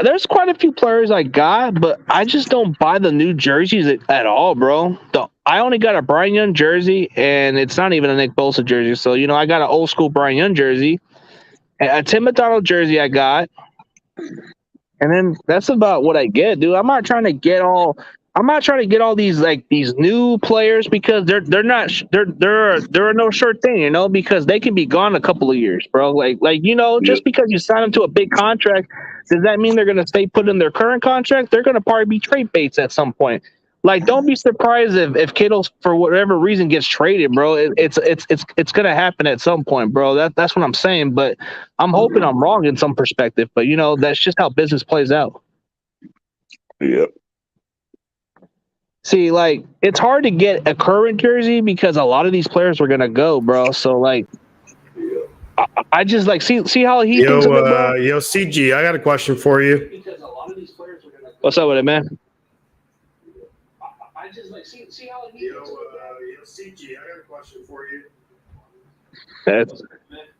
A: There's quite a few players I got, but I just don't buy the new jerseys at all, bro. I only got a Brian Young jersey, and it's not even a Nick Bosa jersey. So, I got an old school Brian Young jersey, a Tim McDonald jersey I got, and then that's about what I get, dude. I'm not trying to get all these these new players because they're no sure thing, because they can be gone a couple of years, bro. Just because you sign them to a big contract, does that mean they're gonna stay put in their current contract? They're gonna probably be trade baits at some point. Like, don't be surprised if Kittle for whatever reason gets traded, bro. It's gonna happen at some point, bro. That's what I'm saying. But I'm hoping I'm wrong in some perspective. But that's just how business plays out.
E: Yep.
A: See, it's hard to get a current jersey because a lot of these players were gonna go, bro. So I just see how he thinks of it, bro.
F: Yo, CG, I got a question for you.
A: Because a lot of these players were gonna. What's up with it, man? I just see how he thinks of it.
F: CG, I got a question for you.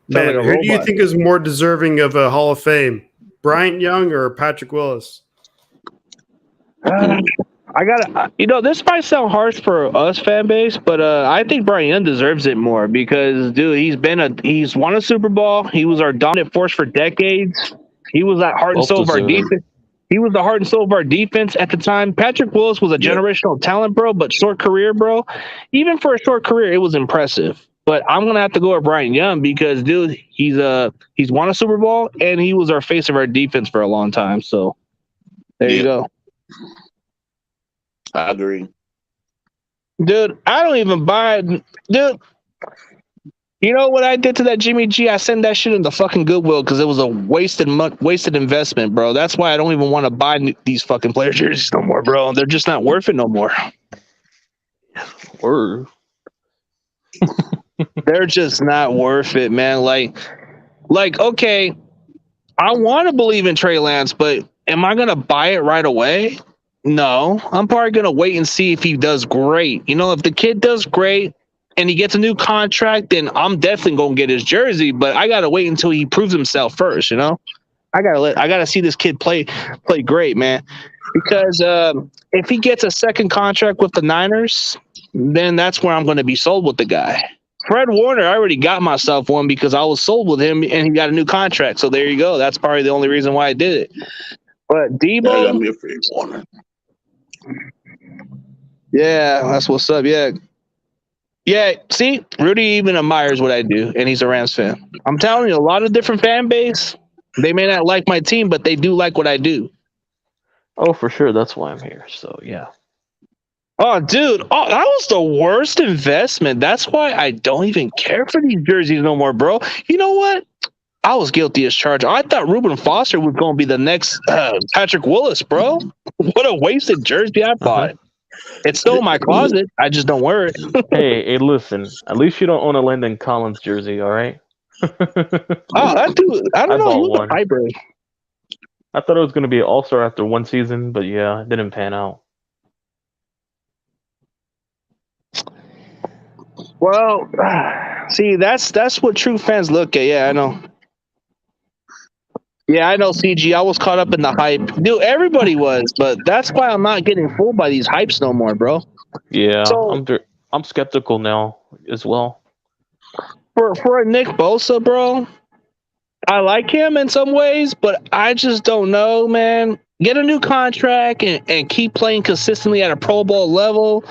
A: Man,
F: who do you think is more deserving of a Hall of Fame, Bryant Young or Patrick Willis?
A: I gotta, this might sound harsh for us fan base, but I think Brian Young deserves it more because, dude, he's won a Super Bowl. He was our dominant force for decades. He was that heart and soul of our defense. He was the heart and soul of our defense at the time. Patrick Willis was a generational talent, bro, but short career, bro. Even for a short career, it was impressive. But I'm gonna have to go with Brian Young because, dude, he's won a Super Bowl and he was our face of our defense for a long time. So there you go.
E: I agree.
A: Dude, I don't even buy it. Dude, you know what I did to that Jimmy G? I sent that shit in the fucking Goodwill because it was a wasted investment, bro. That's why I don't even want to buy these fucking player jerseys no more, bro. They're just not worth it no more.
D: Word.
A: They're just not worth it, man. Like, okay, I want to believe in Trey Lance, but am I going to buy it right away? No, I'm probably going to wait and see if he does great. If the kid does great and he gets a new contract, then I'm definitely going to get his jersey, but I got to wait until he proves himself first, I got to see this kid play great, man. Because if he gets a second contract with the Niners, then that's where I'm going to be sold with the guy. Fred Warner, I already got myself one because I was sold with him and he got a new contract. So there you go. That's probably the only reason why I did it. But Debo,
E: got me a Fred Warner.
A: Yeah, that's what's up. Yeah. See, Rudy even admires what I do, and he's a Rams fan. I'm telling you, a lot of different fan base. They may not like my team, but they do like what I do.
D: Oh, for sure. That's why I'm here. So yeah.
A: Oh, dude. Oh, that was the worst investment. That's why I don't even care for these jerseys no more, bro. You know what? I was guilty as charged. I thought Reuben Foster was going to be the next Patrick Willis, bro. What a wasted jersey I bought. It's still in my closet. I just don't wear it.
D: Hey, listen. At least you don't own a Landon Collins jersey, all right?
A: Oh, that dude. I
D: I
A: don't know. He
D: bought
A: was a
D: one.
A: hybrid.
D: I thought it was going to be an all-star after one season, but yeah, it didn't pan out.
A: Well, see, that's what true fans look at. Yeah, I know. Yeah, I know, CG. I was caught up in the hype. Dude, everybody was, but that's why I'm not getting fooled by these hypes no more, bro.
D: Yeah,
A: So
D: I'm skeptical now as well.
A: for a Nick Bosa, bro, I like him in some ways, but I just don't know, man. Get a new contract and keep playing consistently at a Pro Bowl level,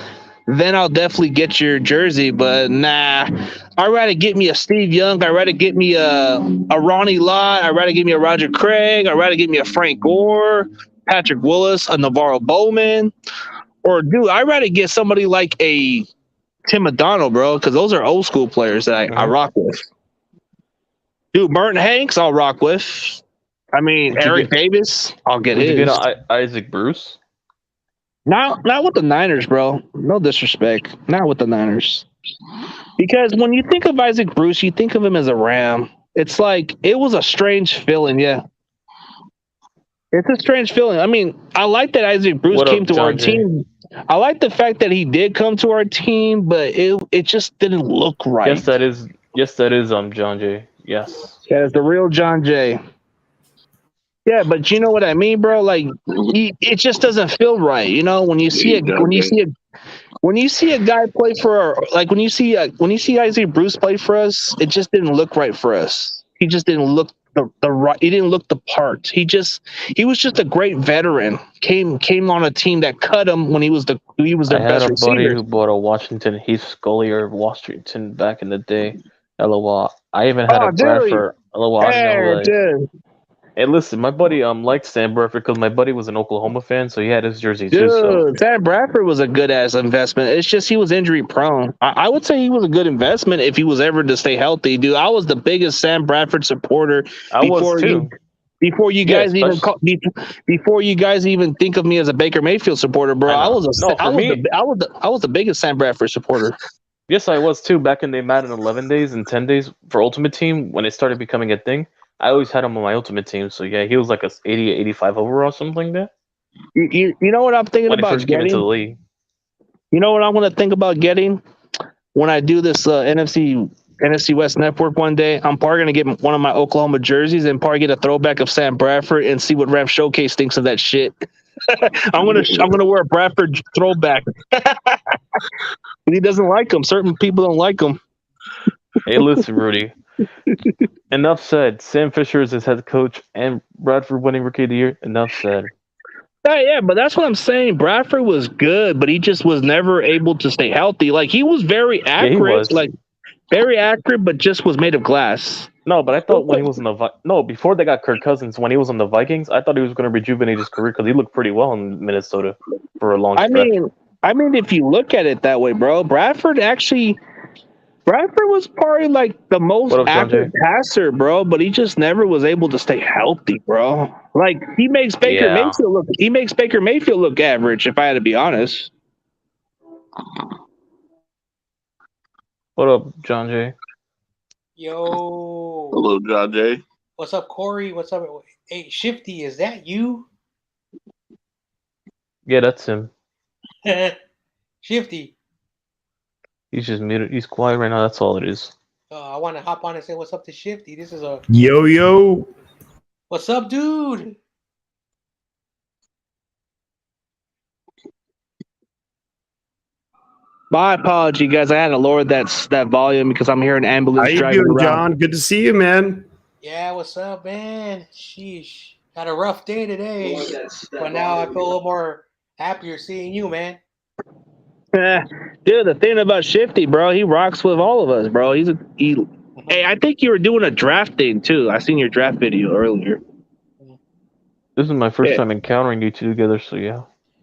A: then I'll definitely get your jersey. But nah, I'd rather get me a Steve Young. I'd rather get me a Ronnie Lott. I'd rather get me a Roger Craig. I'd rather get me a Frank Gore, Patrick Willis, a Navarro Bowman. Or, dude, I'd rather get somebody like a Tim O'Donnell, bro, because those are old school players that I rock with. Dude, Burton Hanks, I'll rock with. I mean, Eric Davis, I'll get
D: Would
A: his.
D: you get Isaac Bruce?
A: Not with the Niners, bro. No disrespect. Not with the Niners. Because when you think of Isaac Bruce, you think of him as a Ram. It's like it was a strange feeling, yeah. It's a strange feeling. I mean, I like that Isaac Bruce came to our team. I like the fact that he did come to our team, but it just didn't look right.
D: Yes, that is John Jay. Yes.
A: Yeah, it's the real John Jay. Yeah, but you know what I mean, bro? Like, it just doesn't feel right. You know, when you see a guy play for, like when you see Isaiah Bruce play for us, it just didn't look right for us. He just didn't look the right. He didn't look the part. He was just a great veteran. Came on a team that cut him when he was their best receiver.
D: I had a buddy who bought a Washington Heath Scully or Washington back in the day. LOL. I even had a Bradford. LOL. Hey, listen, my buddy liked Sam Bradford because my buddy was an Oklahoma fan, so he had his jersey too. So.
A: Sam Bradford was a good ass investment. It's just he was injury prone. I would say he was a good investment if he was ever to stay healthy, dude. I was the biggest Sam Bradford supporter before you guys even think of me as a Baker Mayfield supporter, bro. I was the biggest Sam Bradford supporter.
D: Yes, I was too. Back in the Madden 11 days and 10 days for Ultimate Team when it started becoming a thing. I always had him on my Ultimate Team, so yeah, he was like a 80, 85 overall, something like that.
A: You know what I'm thinking about
D: first came into the league?
A: You know what I'm going to think about getting when I do this NFC West Network one day? I'm probably going to get one of my Oklahoma jerseys and probably get a throwback of Sam Bradford and see what Ram Showcase thinks of that shit. I'm gonna wear a Bradford throwback. He doesn't like him. Certain people don't like him.
D: Hey, listen, Rudy. Enough said. Sam Fisher is his head coach and Bradford winning Rookie of the Year. Enough said.
A: Yeah, but that's what I'm saying. Bradford was good, but he just was never able to stay healthy. Like he was very accurate, very accurate, but just was made of glass.
D: No, but I thought when he was in before they got Kirk Cousins, when he was on the Vikings, I thought he was going to rejuvenate his career because he looked pretty well in Minnesota for a long stretch.
A: I mean, if you look at it that way, bro, Bradford was probably like the most accurate passer, bro, but he just never was able to stay healthy, bro. Like he makes Baker Mayfield look average, if I had to be honest.
D: What up, John Jay?
G: Yo.
E: Hello, John Jay.
G: What's up, Corey? What's up? Hey, Shifty, is that you?
D: Yeah, that's him.
G: Shifty.
D: He's just muted. He's quiet right now. That's all it is.
G: I want to hop on and say what's up to Shifty. This is a
F: yo.
G: What's up, dude?
A: My apology, guys. I had to lower that volume because I'm hearing ambulance
F: driving
A: around.
F: How you doing, John? Good to see you, man.
G: Yeah, what's up, man? Sheesh. Had a rough day today, but now I feel a little more happier seeing you, man.
A: Dude, the thing about Shifty, bro, he rocks with all of us, bro. Hey, I think you were doing a draft thing too. I seen your draft video earlier.
D: This is my first time encountering you two together, so yeah.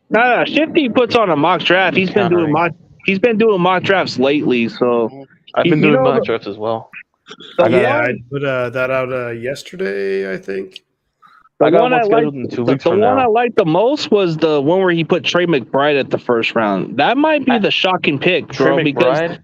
A: No, Shifty puts on a mock draft.
D: Countering.
A: He's been doing mock drafts lately. So
D: I've been
A: you
D: doing
A: know
D: mock drafts as well.
A: the
D: I got
F: Yeah, I
A: one
F: put that out yesterday, I think.
A: the
D: I got
A: one
D: one
A: I liked
D: scheduled in 2
A: the,
D: weeks
A: the
D: from
A: one I
D: now.
A: liked the most was the one where he put Trey McBride at the first round. That might be the shocking pick,
D: Trey
A: bro, because
D: McBride. I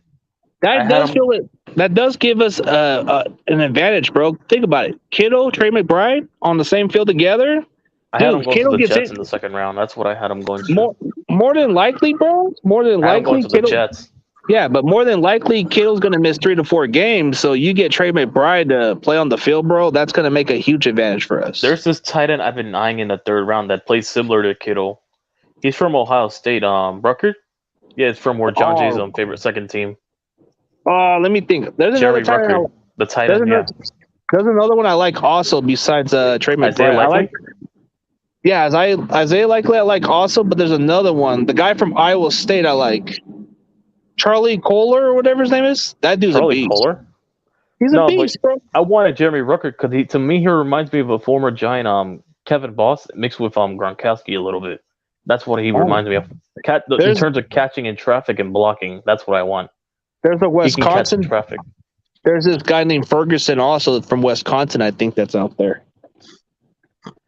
A: that
D: had
A: does
D: him.
A: feel it. That does give us an advantage, bro. Think about it. Kittle, Trey McBride on the same field together.
D: I had him
A: Dude,
D: going to
A: Kittle
D: the
A: gets
D: Jets
A: it
D: in the second round. That's what I had him going to.
A: more than likely, bro. More than
D: I had him going
A: likely,
D: to the
A: Kittle.
D: Jets.
A: Yeah, but more than likely, Kittle's going to miss 3 to 4 games. So you get Trey McBride to play on the field, bro. That's going to make a huge advantage for us.
D: There's this tight end I've been eyeing in the third round that plays similar to Kittle. He's from Ohio State. Rucker. Yeah, it's from where John Jay's
A: Oh,
D: favorite second team.
A: let me think. There's another
D: Jeremy
A: tight end.
D: Rucker, the tight
A: There's
D: end.
A: another.
D: Yeah,
A: There's another one I like also besides Trey
D: Isaiah
A: McBride. I like.
D: Likely.
A: Yeah, Isaiah Likely I like also, but there's another one. The guy from Iowa State I like. Charlie Kohler or whatever his name is. That dude's a
D: Charlie
A: beast.
D: Kohler.
A: He's a
D: No, but
A: beast, bro.
D: I wanted Jeremy Rucker because to me he reminds me of a former Giant, Kevin Boss mixed with Gronkowski a little bit. That's what he
A: Oh.
D: reminds me of. In
A: There's
D: terms of catching in traffic and blocking, that's what I want.
A: there's a
D: He can catch in
A: Wisconsin.
D: traffic.
A: There's this guy named Ferguson also from Wisconsin. I think that's out there.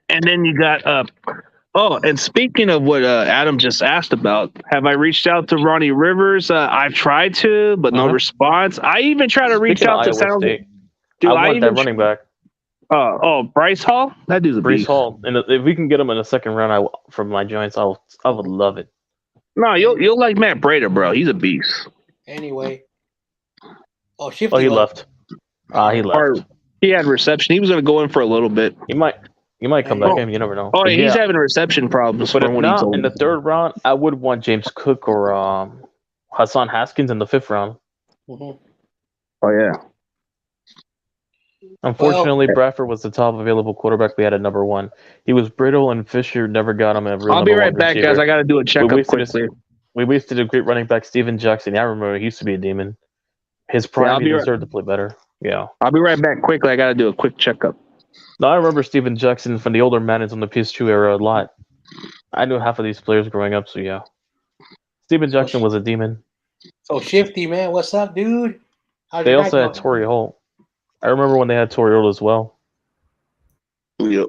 A: And then you got oh, and speaking of what Adam just asked about, have I reached out to Ronnie Rivers? I've tried to, but no
D: Mhm.
A: response. I even try to reach
D: Speaking of
A: out to
D: Iowa
A: Sound.
D: State,
A: Dude,
D: I
A: I
D: want
A: even
D: that running back,
A: Bryce Hall. That dude's a
D: Brees
A: beast.
D: Hall, and if we can get him in the second round, from my Giants, I would love it.
A: No, you'll like Matt Breda, bro. He's a beast.
G: Anyway. Oh, Shifty.
D: Oh, he left. He left.
A: Or he had reception. He was going to go in for a little bit.
D: He might come back in. You never know.
A: Oh,
D: But
A: yeah, he's having reception problems
D: but
A: from
D: if
A: what he
D: not,
A: told
D: in
A: me.
D: the third round, I would want James Cook or Hassan Haskins in the fifth round.
G: Mhm.
A: Oh yeah.
D: Unfortunately, Bradford was the top available quarterback we had at number one. He was brittle, and Fisher never got him a real
A: I'll be
D: number
A: right
D: one
A: back,
D: receiver.
A: guys. I got to do a checkup
D: wasted
A: quickly.
D: We wasted a great running back, Steven Jackson. I remember he used to be a demon. His prime,
A: I'll
D: he
A: be right-
D: deserved to play better. Yeah.
A: I'll be right back quickly. I got to do a quick checkup.
D: No, I remember Steven Jackson from the older Madden's on the PS2 era a lot. I knew half of these players growing up, so yeah. Steven Jackson was a demon.
G: So Shifty, man, what's up, dude? How's
D: They
G: your
D: also
G: night
D: had
G: going?
D: Torrey Holt. I remember when they had Torrey Holt as well.
E: Yep.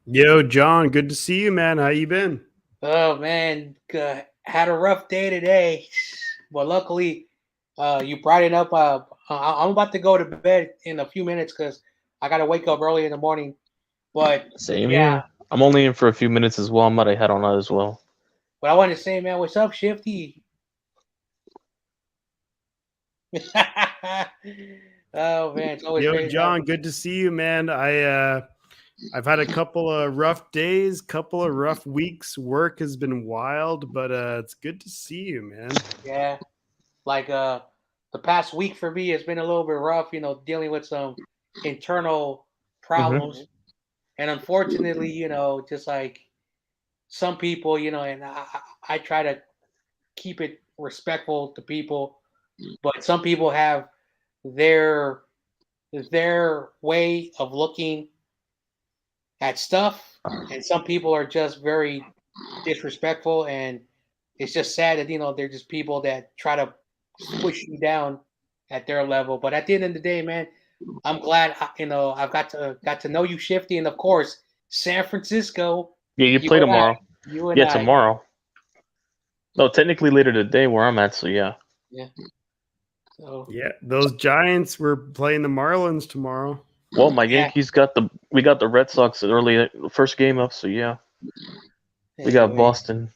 F: Yo, John, good to see you, man. How you been?
G: Oh man, had a rough day today, but luckily, you brought it up. I'm about to go to bed in a few minutes because I got to wake up early in the morning. But
D: Same
G: yeah,
D: here. I'm only in for a few minutes as well. I'm about to head on out as well.
G: but I wanted to say, man, what's up, Shifty? Oh man, it's always
F: Yo,
G: great.
F: John, good to see you, man. I've had a couple of rough days, couple of rough weeks. Work has been wild, but it's good to see you, man.
G: Yeah, like the past week for me has been a little bit rough. You know, dealing with some internal problems, and unfortunately, you know, just like some people, you know, and I try to keep it respectful to people, but some people have their way of looking at stuff, and some people are just very disrespectful, and it's just sad that, you know, they're just people that try to push you down at their level. But at the end of the day, man, I'm glad, you know, I've got to know you, Shifty, and of course San Francisco.
D: Yeah, you play
G: and
D: tomorrow.
G: You and
D: Yeah,
G: I.
D: tomorrow. No, technically later today where I'm at, so yeah.
G: Yeah. So
F: Yeah, those Giants were playing the Marlins tomorrow.
D: Well, my Yankees we got the Red Sox early first game up, so yeah. We got
G: anyway.
D: Boston.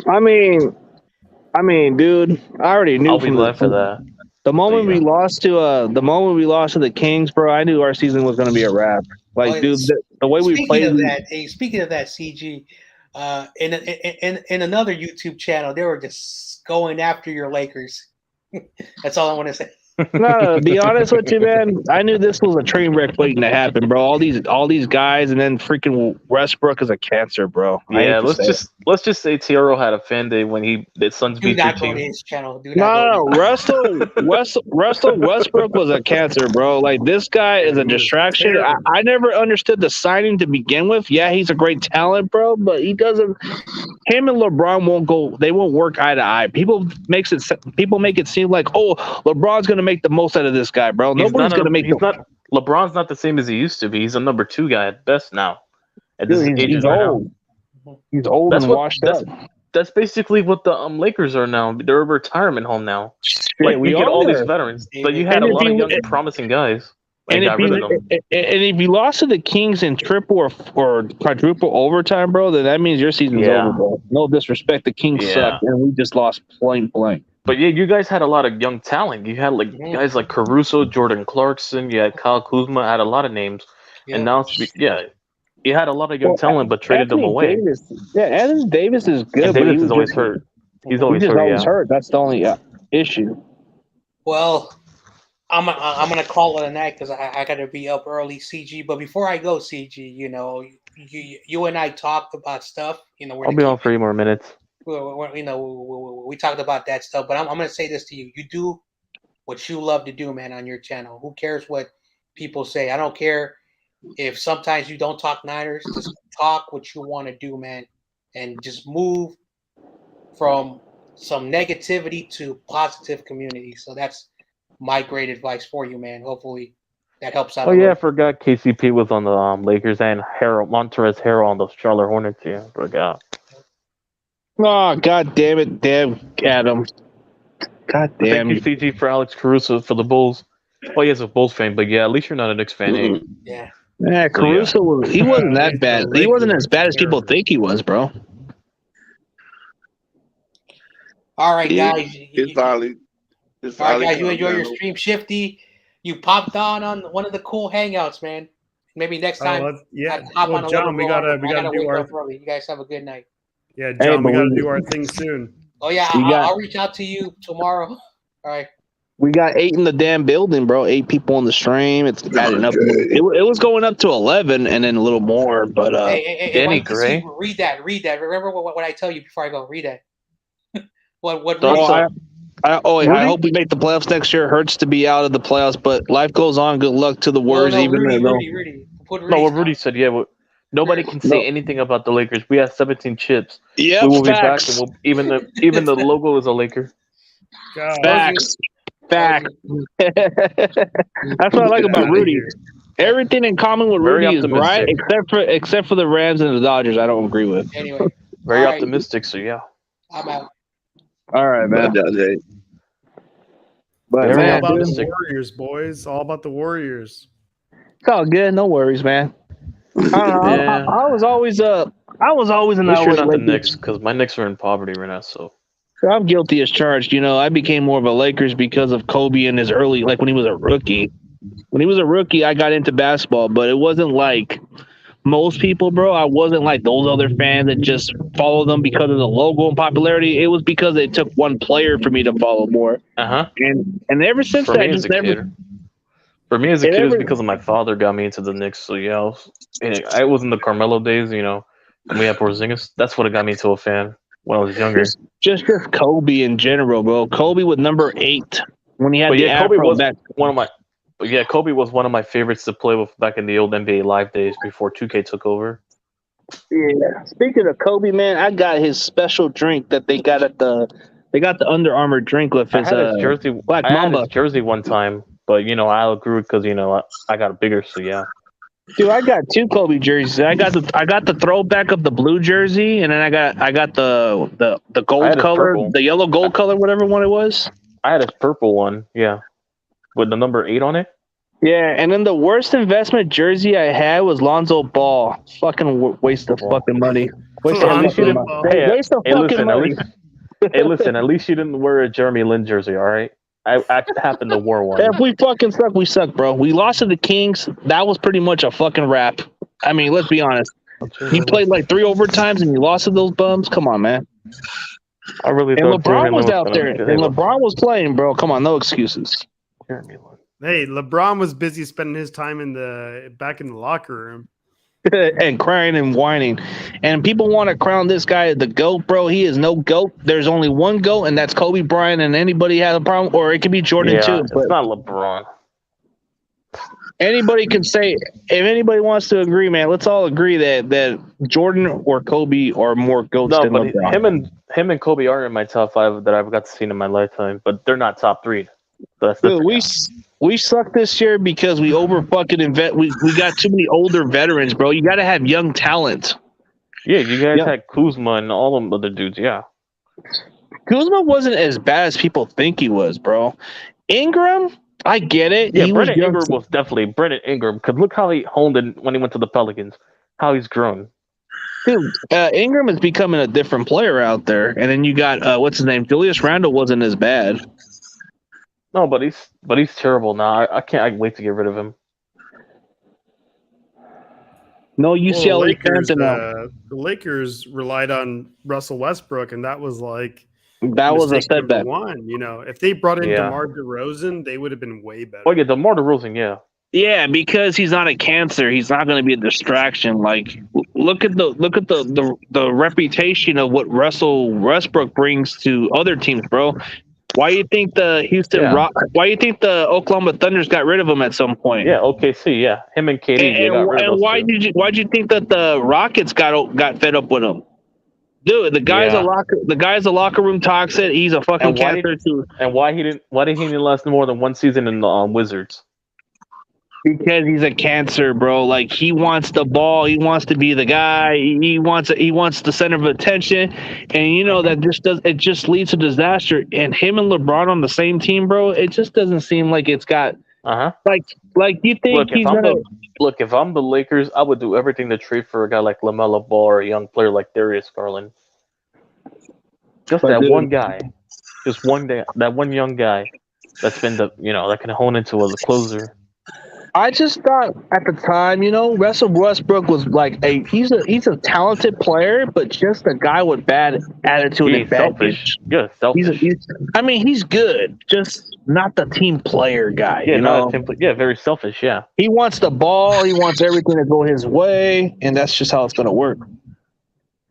A: I mean, dude, I already knew
D: I'll be
A: from
D: glad for that.
A: the moment
D: So, yeah.
A: we lost to the Kings, bro. I knew our season was going to be a wrap. Like,
G: Oh,
A: dude, the way we played.
G: Speaking of that, CG, in another YouTube channel, they were just going after your Lakers. That's all I want to say.
A: No, to be honest with you, man, I knew this was a train wreck waiting to happen, bro. All these guys, and then freaking Westbrook is a cancer, bro. I hate
D: Yeah,
A: to say it.
D: let's just say Tiro had a fan day when the Suns
G: Do
D: beat your
G: not go to
D: team.
G: his channel. Do not
A: No,
G: go.
A: Russell Westbrook was a cancer, bro. Like this guy is a
F: He was
A: distraction.
F: terrible.
A: I never understood the signing to begin with. Yeah, he's a great talent, bro, but he doesn't. Him and LeBron won't go. They won't work eye to eye. People make it seem like, oh, LeBron's gonna make the most out of this guy, bro. Nobody's gonna make.
D: He's not. LeBron's not the same as he used to be. He's a number 2 guy at best now. At this
A: Dude,
D: ages
A: he's
D: right
A: old.
D: now.
A: He's old
D: That's
A: and
D: what.
A: washed up.
D: That's basically what the Lakers are now. They're a retirement home now.
A: Yeah,
D: Like
A: we
D: you get all these
A: are.
D: veterans, but you had
A: And
D: a
A: if
D: lot of
A: you-
D: young, promising guys.
A: And
D: got rid of them.
A: if you lost to the Kings in triple or quadruple overtime, bro, then that means your season's
D: Yeah.
A: over, bro. No disrespect, the Kings
D: Yeah.
A: suck, and we just lost point blank.
D: But yeah, you guys had a lot of young talent. You had like guys like Caruso, Jordan Clarkson. You had Kyle Kuzma. Had a lot of names, and now you had a lot of young talent, but traded them away.
A: Anthony Davis is good,
D: And
A: but
D: Davis
A: he
D: is always hurt. He's always
A: just
D: hurt.
A: always
D: Yeah.
A: hurt. That's the only issue.
G: Well, I'm gonna call it a night because I gotta be up early, CG. But before I go, CG, you and I talked about stuff.
D: I'll be on 3 more minutes.
G: We talked about that stuff. But I'm gonna say this to you: you do what you love to do, man, on your channel. Who cares what people say? I don't care if sometimes you don't talk Niners. Just talk what you want to do, man, and just move from some negativity to positive community. So that's my great advice for you, man. Hopefully that helps out.
D: Oh yeah, I forgot KCP was on the Lakers and Montrezl Harrell on the Charlotte Hornets. Yeah, I forgot.
A: Oh, god damn it, damn Adam. God damn
D: Thank you, CG, for Alex Caruso for the Bulls. Oh, he is a Bulls fan, but yeah, at least you're not a Knicks fan. Eh?
G: Yeah.
A: Yeah, Caruso he wasn't that bad. He wasn't as bad as people think he was, bro.
G: All right, guys.
E: It's finally.
G: All right, guys. You enjoy your stream, Shifty. You popped on one of the cool hangouts, man. Maybe next time. Hop on a
F: John, we gotta do our.
G: Early. You guys have a good night.
F: Yeah, John, we gotta do our thing soon.
G: Oh yeah, I'll reach out to you tomorrow. All right.
A: We got 8 in the damn building, bro. 8 people on the stream. It's adding up. It was going up to 11 and then a little more, but
G: hey,
D: Danny Gray.
G: Read that. Remember what I tell you before I go. Read that. what?
A: I hope we make the playoffs next year. It hurts to be out of the playoffs, but life goes on. Good luck to the Warriors.
G: Rudy.
D: No, what Rudy said. Yeah, nobody can say anything about the Lakers. We have 17 chips.
A: Yeah,
D: we will be back, and even the logo is a Laker.
A: Facts. That's what I like about Rudy. Everything in common with Rudy is right, except for the Rams and the Dodgers. I don't agree with.
G: Anyway,
D: very optimistic. So yeah,
G: I'm out.
A: All right, man. But
F: It's
A: man,
F: all about the Warriors, boys. All about the Warriors.
A: It's all good. No worries, man. I was always in the
D: not the Knicks because my Knicks are in poverty right now. So
A: I'm guilty as charged. I became more of a Lakers because of Kobe and his early, like when he was a rookie. When he was a rookie, I got into basketball, but it wasn't like most people, bro. I wasn't like those other fans that just follow them because of the logo and popularity. It was because it took one player for me to follow more. And ever since
D: for
A: that,
D: me as a kid, it was because of my father got me into the Knicks. So yeah, I was in the Carmelo days, and we had Porzingis. That's what got me to a fan when I was younger.
A: Just Kobe in general, bro. Kobe with number 8 when he had
D: Kobe was one of my. Yeah, Kobe was one of my favorites to play with back in the old NBA Live days before 2K took over.
A: Yeah. Speaking of Kobe, man, I got his special drink that they got they got the Under Armour drink with his
D: jersey.
A: Black Mamba.
D: I had his jersey one time, but I outgrew it because I got bigger. So yeah.
A: Dude, I got 2 Kobe jerseys. I got the throwback of the blue jersey, and then I got the gold color, the yellow gold color, whatever one it was.
D: I had a purple one, yeah, with the number 8 on it.
A: Yeah, and then the worst investment jersey I had was Lonzo Ball. Fucking waste of fucking money. Waste of fucking money.
D: Hey, listen. At least you didn't wear a Jeremy Lin jersey. All right. I happened to wear one.
A: If we fucking suck, we suck, bro. We lost to the Kings. That was pretty much a fucking wrap. I mean, let's be honest. You played like 3 overtimes and you lost to those bums. Come on, man.
D: I really
A: and LeBron was out there, and LeBron was playing, bro. Come on, no excuses.
D: Jeremy Lin.
F: Hey, LeBron was busy spending his time back in the locker room.
A: And crying and whining. And people want to crown this guy the GOAT, bro. He is no GOAT. There's only one GOAT, and that's Kobe Bryant, and anybody has a problem, or it could be Jordan too.
D: It's not LeBron.
A: Anybody can say, if anybody wants to agree, man, let's all agree that Jordan or Kobe are more GOATs than LeBron.
D: Him and Kobe are in my top 5 that I've got to see in my lifetime, but they're not top 3. So that's
A: Dude, we suck this year because we over fucking we got too many older veterans, bro. You got to have young talent.
D: Yeah, you guys had Kuzma and all them other dudes. Yeah,
A: Kuzma wasn't as bad as people think he was, bro. Ingram, I get it.
D: Yeah, Brandon Ingram was definitely Brandon Ingram. Because look how he honed it when he went to the Pelicans. How he's grown.
A: Dude, Ingram is becoming a different player out there. And then you got what's his name? Julius Randle wasn't as bad.
D: No, but he's terrible now. I can't wait to get rid of him.
A: No UCLA fans
F: the Lakers relied on Russell Westbrook, and that was like
A: that was a setback.
F: One, if they brought in DeMar DeRozan, they would have been way better.
D: Oh yeah, DeMar DeRozan, yeah.
A: Yeah, because he's not a cancer. He's not going to be a distraction. Like, look at the reputation of what Russell Westbrook brings to other teams, bro. Why do you think the Why do you think the Oklahoma Thunders got rid of him at some point?
D: Yeah, OKC, yeah, him and KD.
A: And why did you think that the Rockets got fed up with him? Dude, the guy's a locker room toxic. He's a fucking cancer too.
D: And why did he didn't last more than one season in the Wizards?
A: Because he's a cancer, bro. Like, he wants the ball. He wants to be the guy. He wants the center of attention. And that just leads to disaster. And him and LeBron on the same team, bro, it just doesn't seem like it's got like you think
D: if I'm the Lakers, I would do everything to trade for a guy like LaMelo Ball or a young player like Darius Garland. Just one guy. Just one day, that one young guy that's been that can hone into a closer.
A: I just thought at the time, Russell Westbrook was like he's a talented player, but just a guy with bad attitude and bad
D: selfish. Yeah, selfish.
A: He's good, just not the team player guy.
D: Yeah, very selfish. Yeah,
A: he wants the ball. He wants everything to go his way, and that's just how it's gonna work.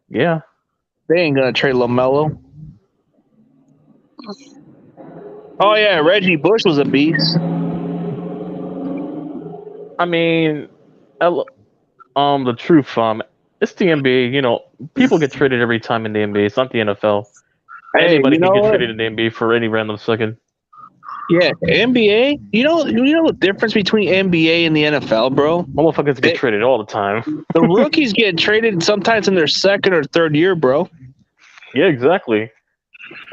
D: Yeah,
A: they ain't gonna trade LaMelo. Oh yeah, Reggie Bush was a beast.
D: I mean, the truth, it's the NBA. People get traded every time in the NBA. It's not the NFL. Anybody can get traded in the NBA for any random second.
A: Yeah, NBA. You know the difference between NBA and the NFL, bro?
D: Motherfuckers get traded all the time.
A: The rookies get traded sometimes in their second or third year, bro.
D: Yeah, exactly.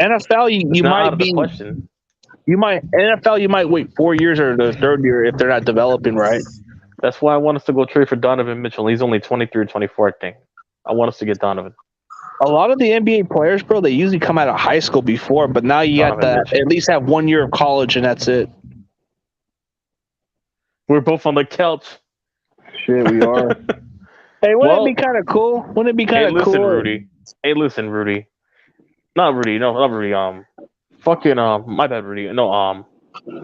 A: NFL, you might be.
D: Question.
A: You might wait 4 years or the third year if they're not developing right.
D: That's why I want us to go trade for Donovan Mitchell. He's only 23 or 24, I think. I want us to get Donovan.
A: A lot of the NBA players, bro, they usually come out of high school before, but now you have to at least have 1 year of college and that's it.
D: We're both on the couch.
A: Shit, we are. Hey, wouldn't it be kind of cool? Wouldn't it be kind of cool?
D: Rudy. Hey, listen, Rudy. Not Rudy. No, not Rudy. Fucking my bad, Rudy. No,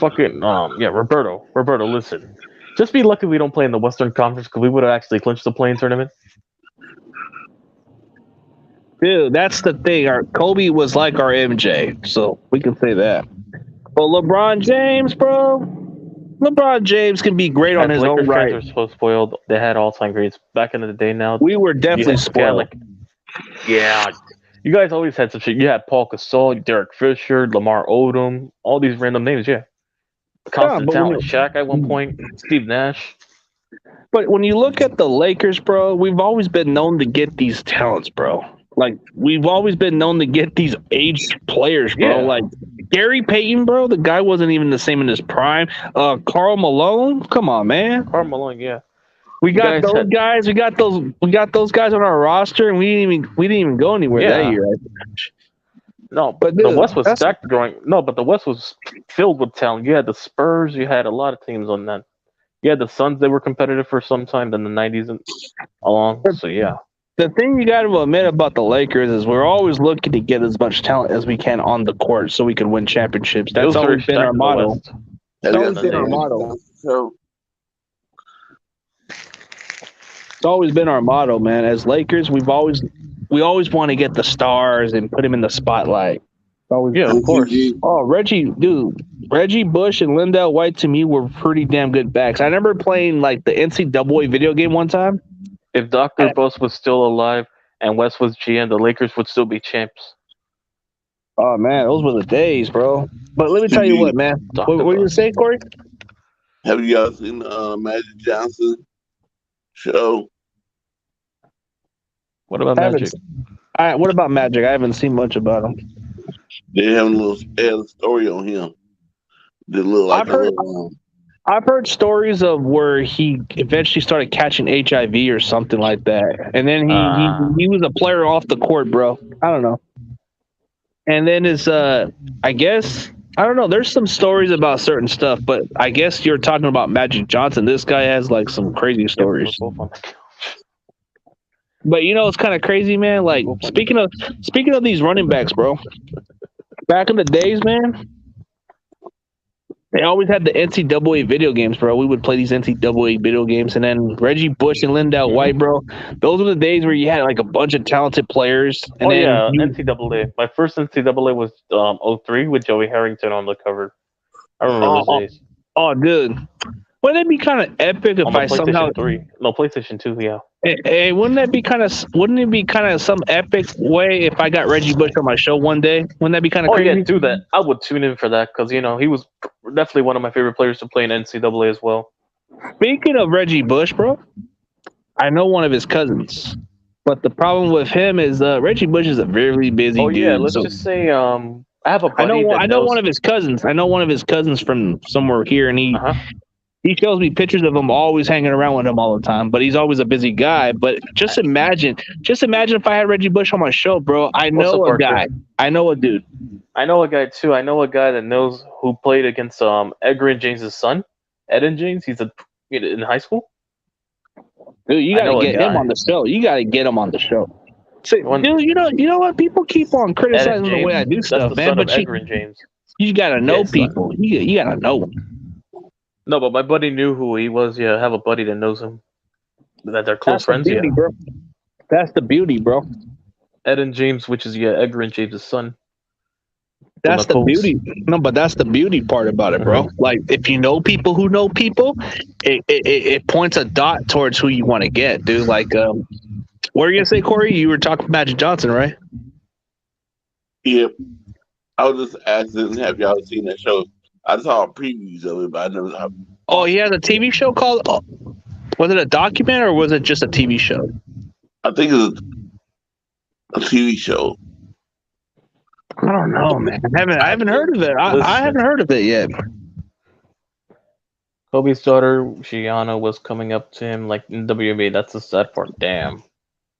D: Roberto. Roberto, listen. Just be lucky we don't play in the Western Conference because we would have actually clinched the play-in tournament.
A: Dude, that's the thing. Our Kobe was like our MJ, so we can say that. But LeBron James, bro. LeBron James can be great on his own right.
D: Fans are so spoiled. They had all-time greats back in the day. Now
A: we were definitely spoiled.
D: You guys always had some shit. You had Paul Gasol, Derek Fisher, Lamar Odom, all these random names, yeah. Constant talent. Shaq at one point, Steve Nash.
A: But when you look at the Lakers, bro, we've always been known to get these talents, bro. Like, we've always been known to get these aged players, bro. Yeah. Like, Gary Payton, bro, the guy wasn't even the same in his prime. Karl Malone, come on, man.
D: Karl Malone, yeah.
A: We got those guys. We got those guys on our roster, and we didn't even go anywhere that year.
D: No, but the West was stacked growing. No, but the West was filled with talent. You had the Spurs. You had a lot of teams on that. You had the Suns. They were competitive for some time in the '90s and along. So yeah.
A: The thing you got to admit about the Lakers is we're always looking to get as much talent as we can on the court so we can win championships. That's always been our motto.
E: Have you
A: always
E: guys
A: been
E: seen
A: our
E: the Magic
A: motto.
E: Johnson show?
A: It's always been our motto, man. As Lakers, we always want to get the stars and put him in the spotlight. Always.
D: Yeah, of course.
E: MTG.
A: Oh, Reggie Bush and Lindell White to me were pretty damn good backs. I remember playing like the NCAA video game one time.
D: If Dr. Buss was still alive and West was GM, the Lakers would still be champs.
A: Oh man, those were the days, bro. But let me tell you what, man.
D: Dr.
A: What were you gonna
D: Buss.
A: say, Corey?
E: Have you guys seen the Magic Johnson show?
D: What about
A: I haven't
D: Magic?
A: What about Magic? I haven't seen much about him.
E: They have a story on him. They look like
A: I've heard stories of where he eventually started catching HIV or something like that, and then he was a player off the court, bro. I don't know. And then I guess I don't know. There's some stories about certain stuff, but I guess you're talking about Magic Johnson. This guy has like some crazy stories. But you know, it's kind of crazy, man. Like speaking of these running backs, bro. Back in the days, man, they always had the NCAA video games, bro. We would play these NCAA video games, and then Reggie Bush and Lindell White, bro. Those were the days where you had like a bunch of talented players. And
D: NCAA. My first NCAA was 03 with Joey Harrington on the cover. I remember those days.
A: Oh, dude. Wouldn't it be kind of epic if I somehow
D: PlayStation 2, yeah.
A: Hey, wouldn't it be kind of some epic way if I got Reggie Bush on my show one day? Wouldn't that be kind of crazy?
D: Yeah, do that. I would tune in for that because he was definitely one of my favorite players to play in NCAA as well.
A: Speaking of Reggie Bush, bro, I know one of his cousins, but the problem with him is Reggie Bush is a very busy dude.
D: Yeah, let's just say I have a buddy
A: I know one of his cousins. I know one of his cousins from somewhere here, and he shows me pictures of him always hanging around with him all the time, but he's always a busy guy. But just imagine if I had Reggie Bush on my show, bro. I know a guy. I know a dude.
D: I know a guy too. I know a guy that knows who played against Edgar and James' son, Eden James. He's in high school.
A: Dude, you gotta get him on the show. You gotta get him on the show. So, dude, you know what? People keep on criticizing the way I do stuff, man. But
D: Edgar and James.
A: You gotta know people. You gotta know them.
D: No, but my buddy knew who he was. Yeah, I have a buddy that knows him. That they're close friends.
A: Beauty, bro. That's the beauty, bro.
D: Eden James, which is Edgar and James' son.
A: That's the beauty. No, but that's the beauty part about it, bro. Like if you know people who know people, it points a dot towards who you want to get, dude. Like, what are you gonna say, Corey? You were talking Magic Johnson, right?
E: Yep. I was just asking, have y'all seen that show? I saw previews of it, but I never saw.
A: Oh, he has a TV show called. Was it a documentary or was it just a TV show?
E: I think it's a TV show.
A: I don't know, man. I haven't heard of it. I haven't heard of it yet.
D: Kobe's daughter, Gianna, was coming up to him like in WNBA. That's the sad part. Damn.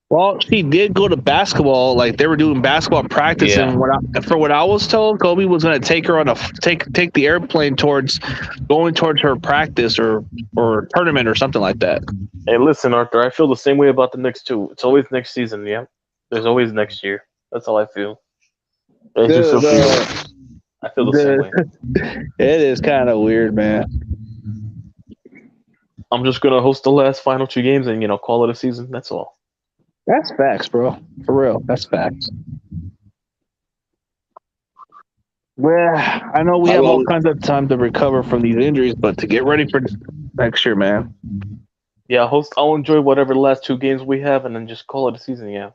A: Well, she did go to basketball. Like they were doing basketball practice, and for what I was told, Kobe was going to take her on take the airplane towards her practice or tournament or something like that.
D: Hey, listen, Arthur. I feel the same way about the Knicks too. It's always next season. Yeah, there's always next year. That's how I feel. I feel the same way.
A: It is kind of weird, man.
D: I'm just gonna host the last final 2 games and call it a season. That's all.
A: That's facts, bro. For real, that's facts. Well, I know we have all kinds of time to recover from these injuries, but to get ready for next year, man.
D: Yeah, I'll enjoy whatever the last 2 games we have, and then just call it a season. Yeah.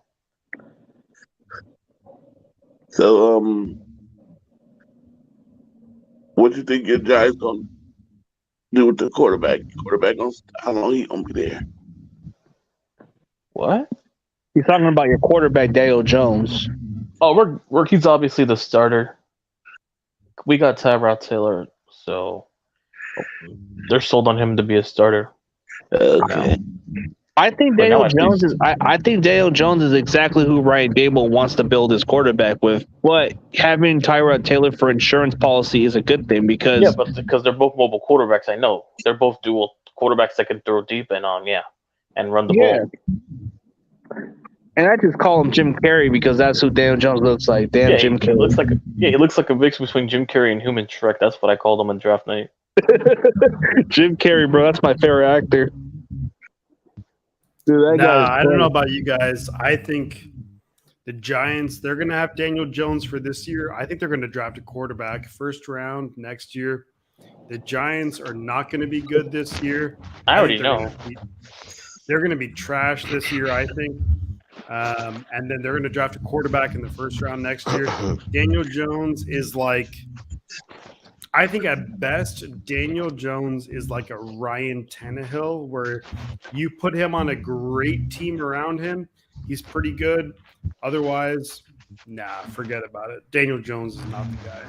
E: So, what do you think your Giants gonna do with the quarterback? How long he gonna be there?
D: What?
A: You're talking about your quarterback, Daniel Jones.
D: Oh, he's obviously the starter. We got Tyrod Taylor, so they're sold on him to be a starter.
E: Okay.
A: I think Daniel Jones is. I think Daniel Jones is exactly who Ryan Dable wants to build his quarterback with. But having Tyrod Taylor for insurance policy is a good thing because
D: because they're both mobile quarterbacks. I know they're both dual quarterbacks that can throw deep and run the ball.
A: And I just call him Jim Carrey because that's who Daniel Jones looks like. Jim Carrey
D: he looks like a mix between Jim Carrey and Human Shrek. That's what I called him on draft night.
A: Jim Carrey, bro. That's my favorite actor. Dude, that
F: Nah,
A: guy's
F: I don't
A: funny.
F: know about you guys. I think the Giants, they're going to have Daniel Jones for this year. I think they're going to draft a quarterback first round next year. The Giants are not going to be good this year.
D: I already
F: think
D: know.
F: They're going to be trash this year, I think. And then they're going to draft a quarterback in the first round next year. Daniel Jones is like, I think at best, Daniel Jones is like a Ryan Tannehill, where you put him on a great team around him, he's pretty good. Otherwise, nah, forget about it. Daniel Jones is not the guy.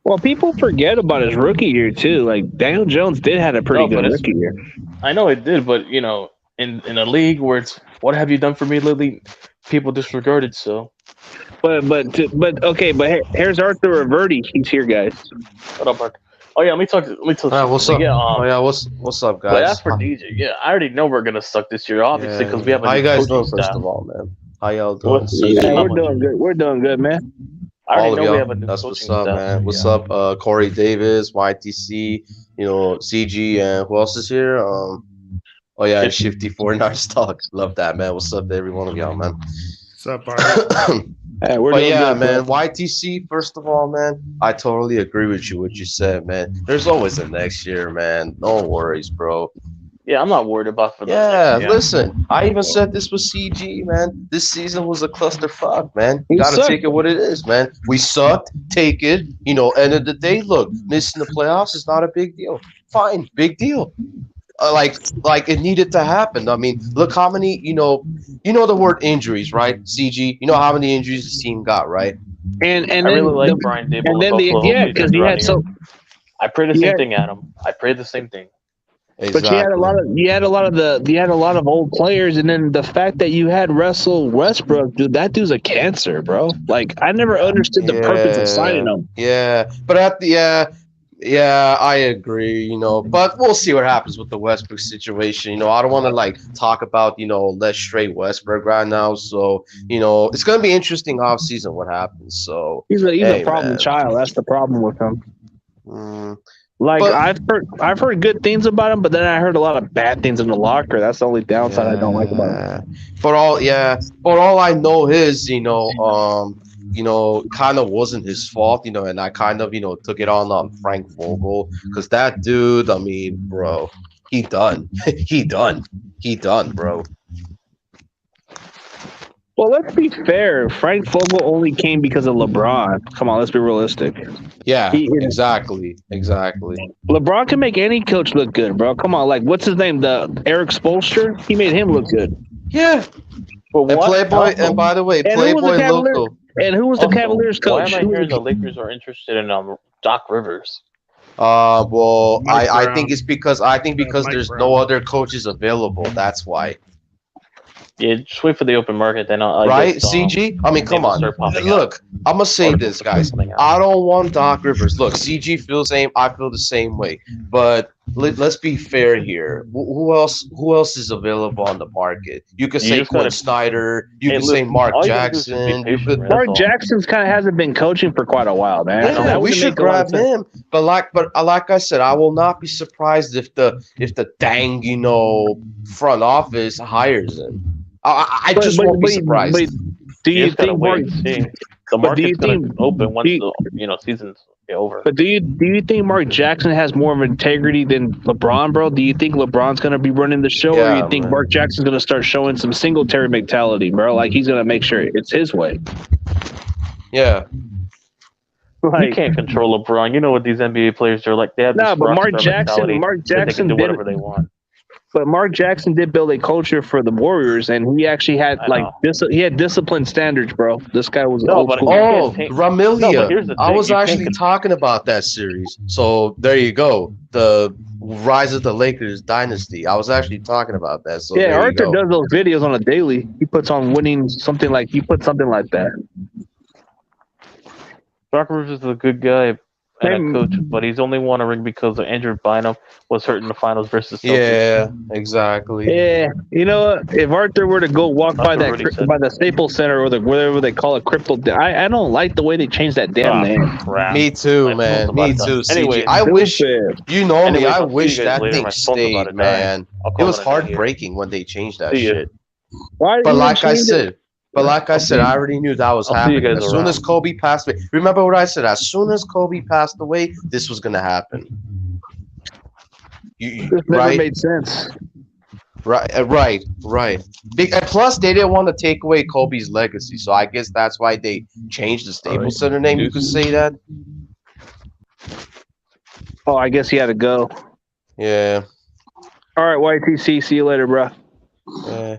A: Well, people forget about his rookie year too. Like Daniel Jones did have a pretty good rookie year.
D: I know it did, but you know, in a league where it's what have you done for me lately, people disregard it. So,
A: but okay, but here's Arthur Averti. He's here, guys.
D: What up, Mark? Oh yeah, let me talk.
H: What's up?
D: Yeah,
H: what's up, guys?
D: But as for DJ, yeah, I already know we're gonna suck this year, obviously, because we have a
H: How
D: new
H: you guys
D: coaching
H: doing, first
D: staff.
H: of all, man? How y'all doing?
A: Yeah, we're doing good. We're doing good, man.
D: I already
H: All of
D: know
H: y'all.
D: we have a new
H: That's
D: coaching
H: what's up,
D: staff.
H: man. What's up, Corey Davis, YTC, CG, and who else is here? Oh yeah, and Shifty 49 Stocks. Love that, man. What's up to every one of y'all, man?
F: What's up, Bart?
A: Hey, we're
H: But
A: doing
H: yeah,
A: good,
H: man,
A: bro.
H: YTC, first of all, man, I totally agree with you, what you said, man. There's always a next year, man. No worries, bro.
D: Yeah, I'm not worried about for the
H: Yeah,
D: next year.
H: listen, I even said this with CG, man. This season was a clusterfuck, man. You
A: We
H: gotta
A: sucked.
H: take it what it is, man. We sucked, take it. End of the day, look, missing the playoffs is not a big deal. Fine, big deal. Like it needed to happen. I mean, look how many, the word injuries, right? CG, you know how many injuries the team got, right?
A: And
D: I
A: then
D: really like Brian Dable
A: and
D: in
A: then
D: Buffalo.
A: yeah,
D: Hopefully he
A: because
D: turns
A: he
D: around
A: had
D: here.
A: so.
D: I pray the
A: Yeah.
D: same thing, Adam. I pray the same thing.
H: Exactly.
A: But you had a lot of old players, and then the fact that you had Russell Westbrook, dude, that dude's a cancer, bro. Like I never understood the purpose of signing him.
H: Yeah, but I agree, but we'll see what happens with the Westbrook situation. I don't want to talk about, let's straight Westbrook right now. So, it's going to be interesting off season what happens. So
A: He's a
H: hey,
A: problem
H: man.
A: child. That's the problem with him. Like
H: But-
A: I've heard good things about him, but then I heard a lot of bad things in the locker. That's the only downside I don't like about him.
H: But all I know is, kind of wasn't his fault, and I kind of, took it on Frank Vogel, because that dude, I mean, bro, he done, he done, bro.
A: Well, let's be fair. Frank Vogel only came because of LeBron. Come on, let's be realistic.
H: Yeah,
A: He-
H: exactly.
A: LeBron can make any coach look good, bro. Come on, like what's his name? The Eric Spoelstra. He made him look good.
H: Yeah.
D: But
H: And
D: what?
H: Playboy, and by the way,
A: And who was the
H: Playboy
A: Cavalier-
H: Loco.
A: And who was the
D: Also,
A: Cavaliers
D: why
A: coach?
D: am I
A: Who was
D: hearing
A: the-
D: the Lakers are interested in Doc Rivers?
H: Well,
F: Mike
H: I
F: Brown.
H: think it's because
F: Mike
H: there's
F: Brown.
H: no other coaches available. That's why.
D: Yeah, just wait for the open market. Then I
H: Right,
D: guess,
H: CG? I mean, come
D: names will
H: on.
D: start popping
H: Look, I'm going to say
D: Articles
H: this,
D: will start
H: guys.
D: coming out.
H: I don't want Doc Rivers. Look, CG feels the same. I feel the same way. But let's be fair here. Who else is available on the market? You could
D: You
H: say
D: just
H: Quinn
D: gotta-
H: Snyder. You
D: Hey,
H: could say
D: listen,
H: Mark
D: all you gotta do is just be
H: Jackson. You
D: patient,
H: could.
D: man.
A: Mark
D: That's all.
A: Jackson's kind of hasn't been coaching for quite a while, man. So
H: Yeah,
A: that
H: we
A: wouldn't
H: should
A: make a lot of
H: grab
A: sense.
H: him. But like I said, I will not be surprised if the dang front office hires him. I
A: But-
H: just
A: but-
H: won't be
A: but-
H: surprised.
A: but do
D: You
A: you
D: just gotta
A: think
D: wait
A: Mark?
D: and see. The
A: But do you
D: market's gonna
A: think-
D: open once
A: do you-
D: the season's over.
A: But do you think Mark Jackson has more of integrity than LeBron, bro? Do you think LeBron's gonna be running the show, or
H: Yeah,
A: you think
H: man.
A: Mark Jackson's gonna start showing some Singletary mentality, bro? Like he's gonna make sure it's his way.
H: Yeah.
D: You
A: Like
D: can't control LeBron. You know what these NBA players are like. They have
A: No,
D: this
A: but
D: rockstar
A: Mark Jackson
D: mentality that they can do
A: did-
D: whatever they want.
A: But Mark Jackson did build a culture for the Warriors, and he actually had
D: I
A: like
D: know.
A: he had disciplined standards, bro. This guy was
D: No,
A: old
D: but
A: school.
D: you
H: Oh,
D: can't take-
H: Ramilia.
D: No, but here's the
H: I
D: thing,
H: was
D: you can't
H: actually
D: con-
H: talking about that series. So there you go. The rise of the Lakers dynasty. I was actually talking about that. So
A: Yeah,
H: there you
A: Arthur
H: go.
A: does those videos on a daily. He puts on winning something like that.
D: Doc Rivers is a good guy, and a
A: Hey,
D: coach, but he's only won a ring because Andrew Bynum was hurt in the finals versus Celtics.
H: Yeah, exactly.
A: yeah, you know what? If Arthur were to go walk by
D: Arthur
A: that
D: already said
A: by the Staples Center or the whatever they call it, crypto, I don't like the way they changed that damn name.
D: Crap.
H: Me too,
D: My phone's
H: man.
D: about
H: Me
D: to die.
H: too, CG.
D: Anyways,
H: I wish
A: Stupid.
H: you know me.
D: Anyways,
H: I
D: I'll see you
H: wish
D: guys
H: that
D: later.
H: thing
D: My phone's about
H: stayed,
D: to die.
H: man.
D: I'll
H: It
D: call
H: was
D: it a night here.
H: heartbreaking when they changed that
D: See ya.
H: shit.
A: Why
H: But
A: did
H: like I
A: change it?
H: said, I already knew that was
D: I'll see you
H: happening.
D: guys
H: As soon
D: around.
H: as Kobe passed away, remember what I said? As soon as Kobe passed away, this was gonna happen.
A: This never
H: Right?
A: made sense.
H: Right. And plus, they didn't want to take away Kobe's legacy, so I guess that's why they changed the Staples Center name. You could say that.
A: Oh, I guess he had to go.
H: Yeah.
A: All right, YTC. See you later, bro.
H: Yeah.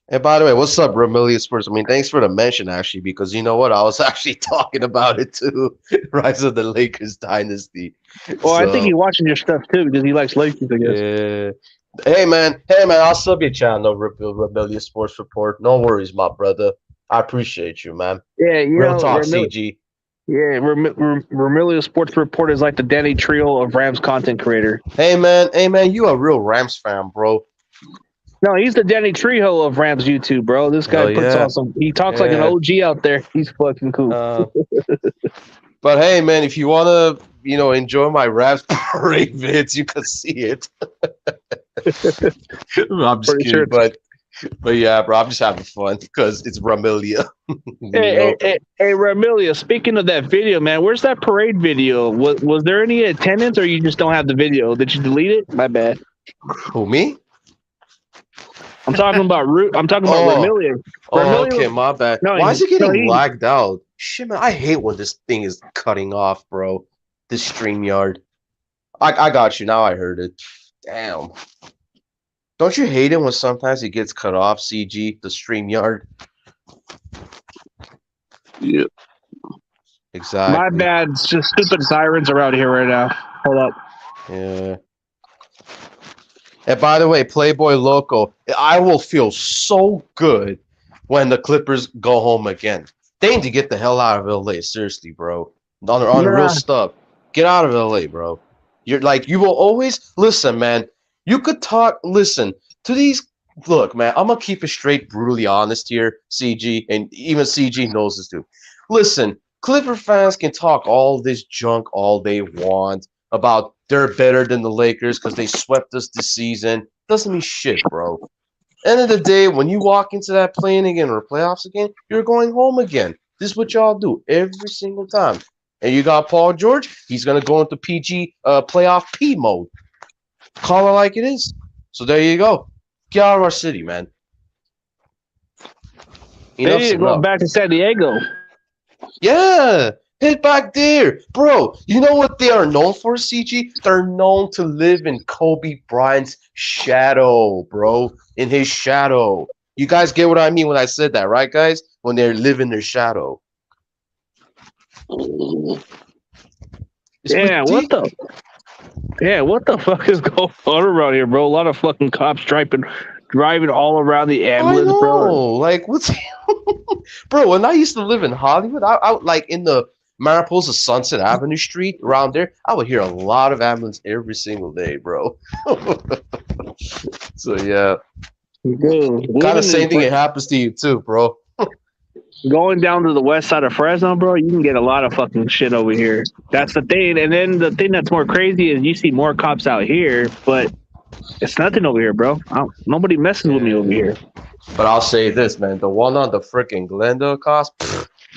H: And by the way, what's up, Romelia Sports? I mean, thanks for the mention, actually, because you know what? I was actually talking about it too. Rise of the Lakers dynasty.
A: Well, I think he's watching your stuff too because he likes Lakers, I guess.
H: Yeah. Hey man, I'll sub your channel, Rebellious Sports Report. No worries, my brother. I appreciate you, man.
A: Yeah, you
H: Real
A: know,
H: talk, CG.
A: Yeah, Vermilio Sports Report is like the Danny Trio of Rams content creator.
H: Hey man, you a real Rams fan, bro.
A: No, he's the Danny Trejo of Rams YouTube, bro. This guy
H: Oh,
A: puts
H: yeah.
A: on some. He talks like an OG out there. He's fucking cool.
H: But hey, man, if you wanna, enjoy my Rams parade vids, you can see it. I'm just
A: Pretty
H: kidding,
A: sure
H: but yeah, bro, I'm just having fun because it's Ramilia.
A: Hey, Ramilia, speaking of that video, man, where's that parade video? Was there any attendance, or you just don't have the video? Did you delete it? My bad.
H: Who, me?
A: I'm talking about Ramilia.
H: Oh, okay, my bad.
A: No,
H: Why is it getting
A: he-
H: lagged out? Shit, man, I hate when this thing is cutting off, bro. This StreamYard. I got you. Now I heard it. Damn. Don't you hate it when sometimes it gets cut off, CG, the StreamYard?
E: Yeah.
H: Exactly.
A: My bad. It's just stupid sirens around here right now. Hold up.
H: Yeah. And by the way, Playboy Loco, I will feel so good when the Clippers go home again. They need to get the hell out of LA, seriously, bro. On real stuff. Get out of LA, bro. You will always listen, man. You could talk, listen to these. Look, man, I'm gonna keep it straight, brutally honest here, CG, and even CG knows this too. Listen, Clipper fans can talk all this junk all they want about they're better than the Lakers because they swept us this season. Doesn't mean shit, bro. End of the day, when you walk into that plane again or playoffs again, you're going home again. This is what y'all do every single time. And you got Paul George. He's gonna go into PG playoff P mode. Call it like it is. So there you go. Get out of our city, man.
A: They need to go back to San Diego.
H: Yeah. Head back there. Bro, you know what they are known for, CG? They're known to live in Kobe Bryant's shadow, bro. In his shadow. You guys get what I mean when I said that, right, guys? When they live in their shadow.
A: What the fuck is going on around here, bro? A lot of fucking cops driving all around the ambulance, bro.
H: Like, what's bro? When I used to live in Hollywood, I like in the Mariposa Sunset Avenue Street around there, I would hear a lot of ambulance every single day, bro. So yeah, kind of same thing. It happens to you too, bro.
A: Going down to the west side of Fresno, bro, you can get a lot of fucking shit over here. That's the thing. And then the thing that's more crazy is you see more cops out here, but it's nothing over here, bro. Nobody messes with me over here.
H: But I'll say this, man. The one on the freaking Glendale cost,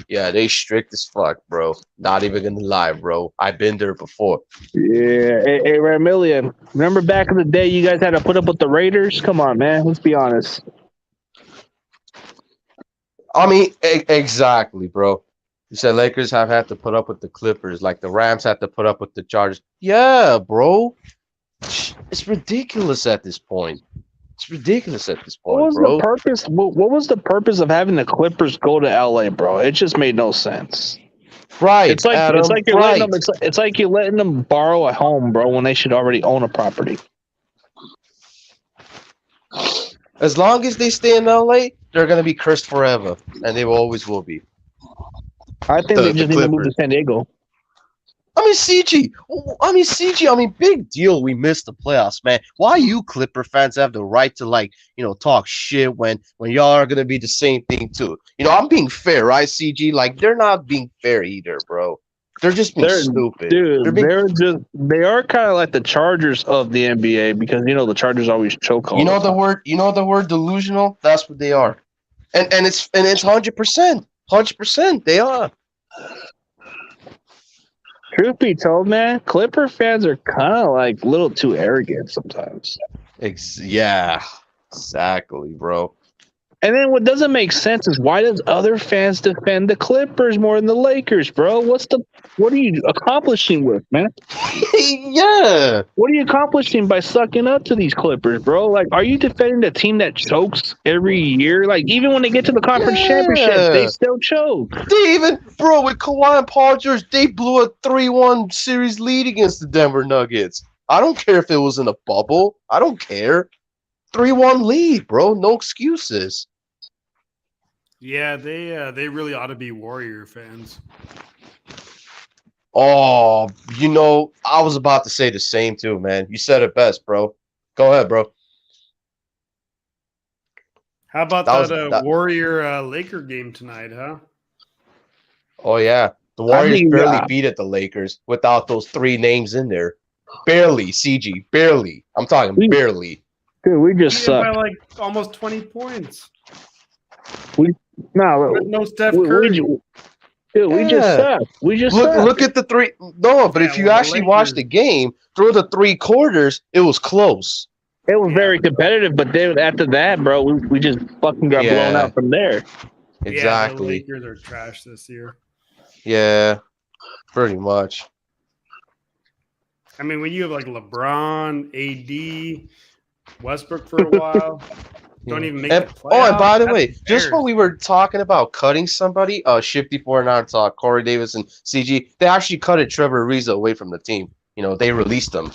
H: yeah, they strict as fuck, bro. Not even gonna lie, bro. I've been there before.
A: Yeah. Hey, Ramillion, remember back in the day you guys had to put up with the Raiders? Come on, man. Let's be honest.
H: I mean, exactly, bro. You said Lakers have had to put up with the Clippers, like the Rams had to put up with the Chargers. Yeah, bro. It's ridiculous at this point.
A: What was
H: bro.
A: the purpose? What was the purpose of having the Clippers go to LA, bro? It just made no sense.
H: Right.
A: It's like
H: Adam,
A: it's like you're letting them. It's like you're letting them borrow a home, bro, when they should already own a property.
H: As long as they stay in LA, they're gonna be cursed forever, and they always will be.
A: I think they just need to move to San Diego.
H: CG. Big deal. We missed the playoffs, man. Why you Clipper fans have the right to talk shit when y'all are gonna be the same thing too? I'm being fair, right, CG? Like they're not being fair either, bro. They're just being
A: They're
H: stupid.
A: dude. They are kind of like the Chargers of the NBA because the Chargers always choke all
H: You
A: the
H: know the
A: time.
H: word. You know the word delusional. That's what they are, and it's 100%. They are.
A: Truth be told, man, Clipper fans are kind of like a little too arrogant sometimes.
H: Yeah, exactly, bro.
A: And then what doesn't make sense is why does other fans defend the Clippers more than the Lakers, bro? What are you accomplishing with, man?
H: Yeah.
A: What are you accomplishing by sucking up to these Clippers, bro? Like, are you defending a team that chokes every year? Like, even when they get to the conference championships, they
H: Yeah.
A: still choke.
H: They even, bro, with Kawhi and Paul George, they blew a 3-1 series lead against the Denver Nuggets. I don't care if it was in a bubble. I don't care. 3-1 lead, bro. No excuses.
F: Yeah, they really ought to be Warrior fans.
H: Oh, I was about to say the same too, man. You said it best, bro. Go ahead, bro.
F: How about
H: That
F: that Warrior Laker game tonight, huh?
H: Oh yeah, the Warriors barely beat the Lakers without those 3 names in there. Barely, CG, barely. I'm talking barely.
A: Dude, we just suck.
F: By like almost 20 points.
A: With
F: no Steph Curry.
A: We just suck. We just suck.
H: Look at the 3. No, but if you actually watch the game through the 3 quarters, it was close.
A: It was very competitive, but then after that, bro, we just fucking got blown out from there.
H: Exactly.
F: Yeah, the Lakers are trash this year.
H: Yeah, pretty much.
F: I mean, when you have like LeBron, AD, Westbrook for a while, don't even make the playoffs.
H: Oh, and by the way, just when we were talking about cutting somebody, Shifty 49 talk, Corey Davis and CG, they actually cutted Trevor Ariza away from the team. They released him.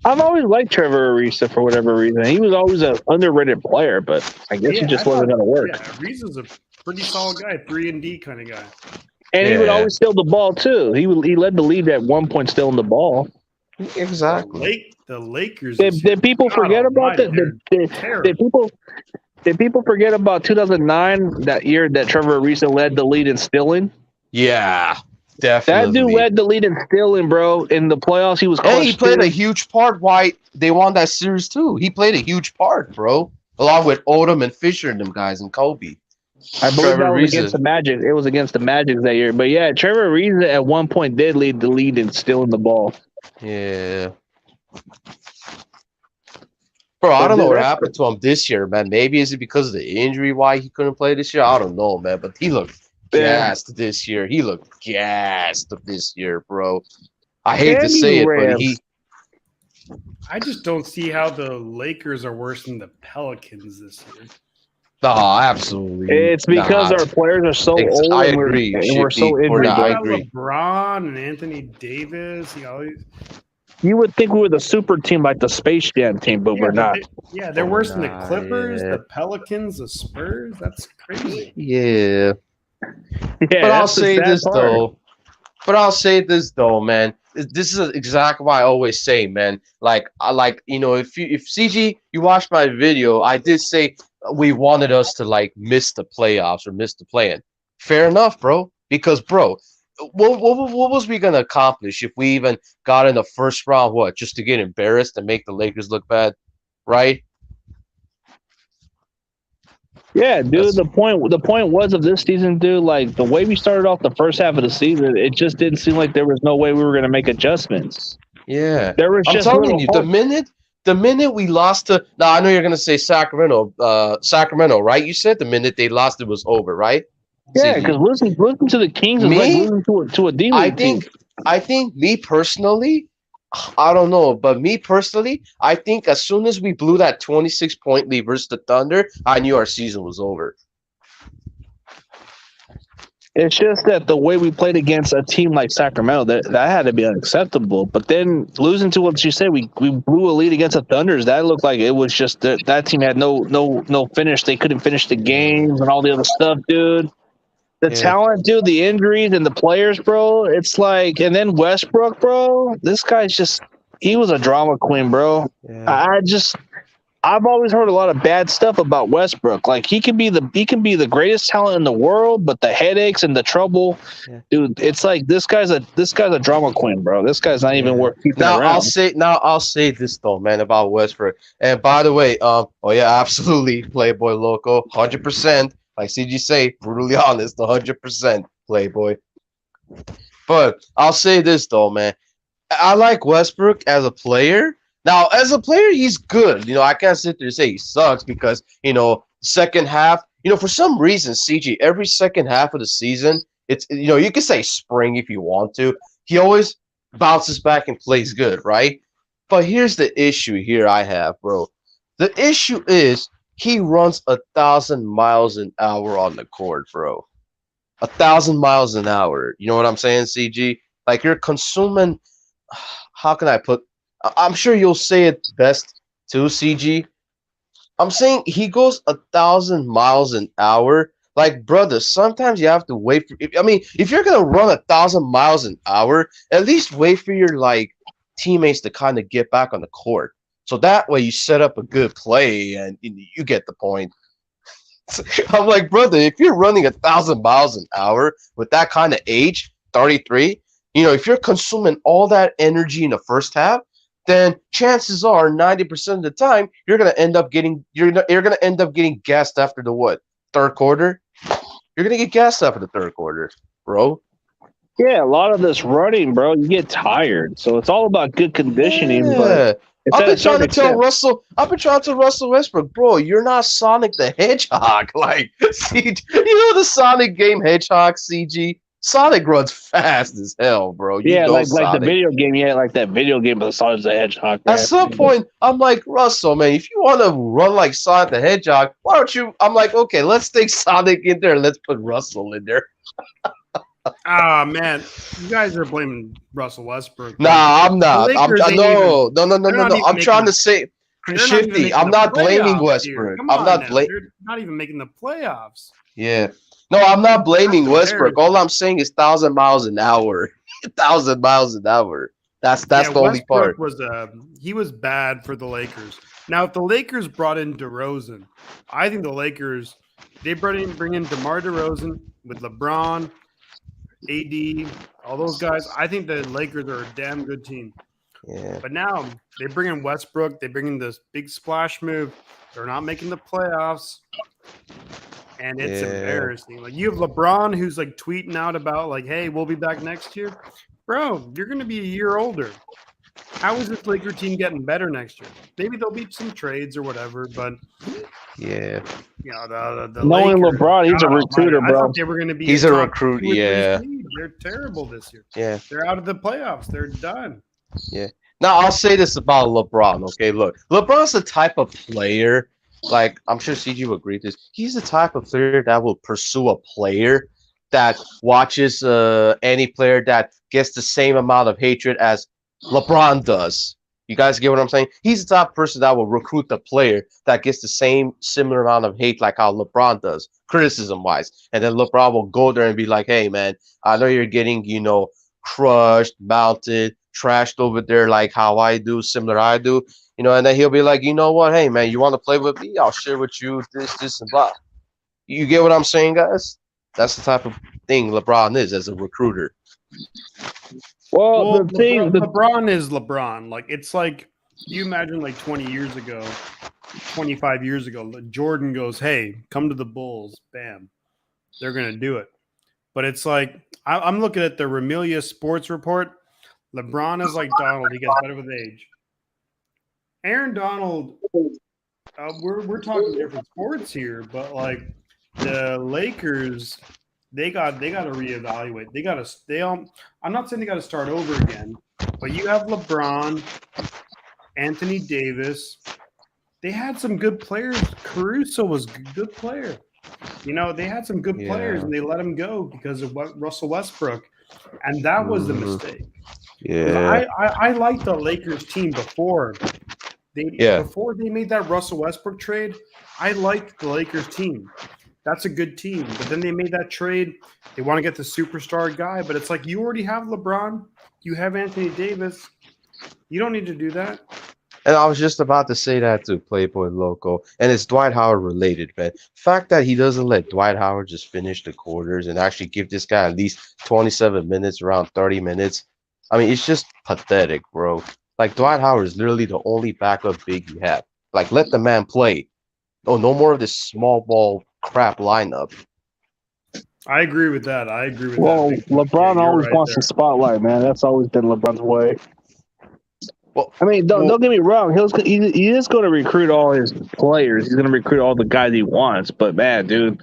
A: I've always liked Trevor Ariza for whatever reason. He was always an underrated player, but I guess he just wasn't going to work.
F: Yeah, Ariza's a pretty solid guy, 3-and-D kind of guy.
A: And he would always steal the ball too. He led the league at one point stealing the ball.
H: Exactly.
F: The Lakers.
A: Did people forget about that? Did people forget about 2009, that year that Trevor Ariza led the lead in stealing?
H: Yeah, definitely.
A: That dude led the lead in stealing, bro. In the playoffs, he was.
H: Hey, he played a huge part. Why they won that series too? He played a huge part, bro. Along with Odom and Fisher and them guys and Kobe.
A: I believe that was against the Magic. It was against the Magic that year. But yeah, Trevor Ariza at one point did lead the lead in stealing the ball.
H: Yeah. Bro, I don't know what happened to him this year, man. Maybe is it because of the injury why he couldn't play this year? I don't know, man. But he looked gassed this year. He looked gassed this year, bro. I hate to say it, but
F: I just don't see how the Lakers are worse than the Pelicans this year.
H: No, absolutely.
A: It's because our players are so old.
H: I agree.
A: And we're so injured.
F: I agree. LeBron and Anthony Davis.
A: You would think we were the super team like the Space Jam team, but we're not.
F: They're worse than the Clippers, the Pelicans, the Spurs. That's crazy.
H: Yeah. But I'll say this though, man. This is exactly why I always say, man. Like, if CG, you watched my video, I did say we wanted us to miss the playoffs or miss the play-in. Fair enough, bro. Because, bro, what was we gonna accomplish if we even got in the first round? What, just to get embarrassed and make the Lakers look bad, right?
A: Yeah, dude. The point was of this season, dude. Like the way we started off the first half of the season, it just didn't seem like there was no way we were gonna make adjustments.
H: Yeah,
A: there was.
H: I'm telling you, the minute we lost to, now I know you're gonna say Sacramento, right? You said the minute they lost, it was over, right?
A: Yeah, because listen to the Kings is like losing to a D League team.
H: I think me personally, I don't know, but me personally, I think as soon as we blew that 26-point lead versus the Thunder, I knew our season was over.
A: It's just that the way we played against a team like Sacramento, that had to be unacceptable. But then losing to what you said, we blew a lead against the Thunders. That looked like it was just that team had no finish. They couldn't finish the games and all the other stuff, dude. The talent, dude, the injuries and the players, bro. It's like, and then Westbrook, bro. This guy's he was a drama queen, bro.
H: Yeah.
A: I've always heard a lot of bad stuff about Westbrook. Like he can be the greatest talent in the world, but the headaches and the trouble, dude. It's like this guy's a drama queen, bro. This guy's not even worth keeping
H: Now
A: around.
H: I'll say this though, man, about Westbrook. And by the way, oh yeah, absolutely, Playboy Loco, 100%. Like CG say, brutally honest, 100% Playboy. But I'll say this though, man. I like Westbrook as a player. Now, as a player, he's good. I can't sit there and say he sucks because, second half, for some reason, CG, every second half of the season, it's, you can say spring if you want to. He always bounces back and plays good, right? But here's the issue here I have, bro. The issue is he runs 1,000 miles an hour on the court, bro. 1,000 miles an hour. You know what I'm saying, CG? Like you're consuming. How can I put? I'm sure you'll say it best too, CG. I'm saying he goes 1,000 miles an hour. Like, brother, sometimes you have to wait for. If you're gonna run 1,000 miles an hour, at least wait for your teammates to kind of get back on the court. So that way you set up a good play and you get the point. I'm like, brother, if you're running 1,000 miles an hour with that kind of age, 33, if you're consuming all that energy in the first half, then chances are 90% of the time you're gonna end up getting gassed after the third quarter. You're gonna get gassed after the third quarter, bro.
A: Yeah, a lot of this running, bro, you get tired. So it's all about good conditioning.
H: Yeah.
A: But
H: I've been trying to tell Russell Westbrook, bro, you're not Sonic the Hedgehog. Like, CG, the Sonic game Hedgehog, CG? Sonic runs fast as hell, bro.
A: Like the video game, like that video game of the Sonic the Hedgehog.
H: At some point, I'm like, Russell, man, if you want to run like Sonic the Hedgehog, why don't you? I'm like, okay, let's take Sonic in there and let's put Russell in there.
F: Man, you guys are blaming Russell Westbrook.
H: Nah, I'm not. No. I'm trying to say, Shifty, I'm not blaming Westbrook. I'm not blaming.
F: They're not even making the playoffs.
H: Yeah. No, I'm not blaming Westbrook. All I'm saying is 1,000 miles an hour. 1,000 miles an hour. That's the only part.
F: He was bad for the Lakers. Now, if the Lakers brought in DeRozan, I think the Lakers they bring in DeMar DeRozan with LeBron, AD, all those guys. I think the Lakers are a damn good team.
H: Yeah.
F: But now they bring in Westbrook. They bring in this big splash move. They're not making the playoffs. And it's embarrassing. Like you have LeBron who's like tweeting out about like, hey, we'll be back next year. Bro, you're gonna be a year older. How is this Laker team getting better next year? Maybe there'll be some trades or whatever, but
H: yeah.
F: The
A: knowing
F: Lakers,
A: LeBron, he's a recruiter, bro.
F: I thought they were gonna be
H: he's a recruit, yeah.
F: They're terrible this year.
H: Yeah.
F: They're out of the playoffs. They're done.
H: Yeah. Now I'll say this about LeBron, okay? Look, LeBron's the type of player. Like, I'm sure CG will agree with this. He's the type of player that will pursue a player that watches any player that gets the same amount of hatred as LeBron does. You guys get what I'm saying? He's the type of person that will recruit the player that gets the similar amount of hate like how LeBron does, criticism-wise. And then LeBron will go there and be like, hey, man, I know you're getting, crushed, mounted, trashed over there like how I do, similar I do. And then he'll be like, you know what? Hey, man, you want to play with me? I'll share with you this, and blah. You get what I'm saying, guys? That's the type of thing LeBron is as a recruiter.
F: Well, LeBron is LeBron. Like, it's like, you imagine like 20 years ago, 25 years ago, Jordan goes, hey, come to the Bulls. Bam. They're going to do it. But it's like, I'm looking at the Remilia Sports Report. LeBron is like Donald. He gets better with age. Aaron Donald, we're talking different sports here, but like the Lakers, they got to reevaluate. They got to stay on. I'm not saying they got to start over again, but you have LeBron, Anthony Davis. They had some good players. Caruso was a good player. They had some good players, and they let him go because of Russell Westbrook, and that was the mistake.
H: Yeah,
F: I liked the Lakers team before. Before they made that Russell Westbrook trade, I liked the Lakers team. That's a good team. But then they made that trade. They want to get the superstar guy, but it's like you already have LeBron. You have Anthony Davis. You don't need to do that.
H: And I was just about to say that to Playboy Loco, and it's Dwight Howard related, man. Fact that he doesn't let Dwight Howard just finish the quarters and actually give this guy at least 27 minutes, around 30 minutes. I mean, it's just pathetic, bro. Like Dwight Howard is literally the only backup big you have. Like, let the man play. Oh, no more of this small ball crap lineup.
F: I agree with that. I agree with
A: Well,
F: that.
A: LeBron
F: you're
A: always
F: right
A: wants
F: there.
A: the spotlight, man. That's always been LeBron's way.
H: Well,
A: I mean, don't get me wrong. He is going to recruit all his players. He's going to recruit all the guys he wants. But man, dude,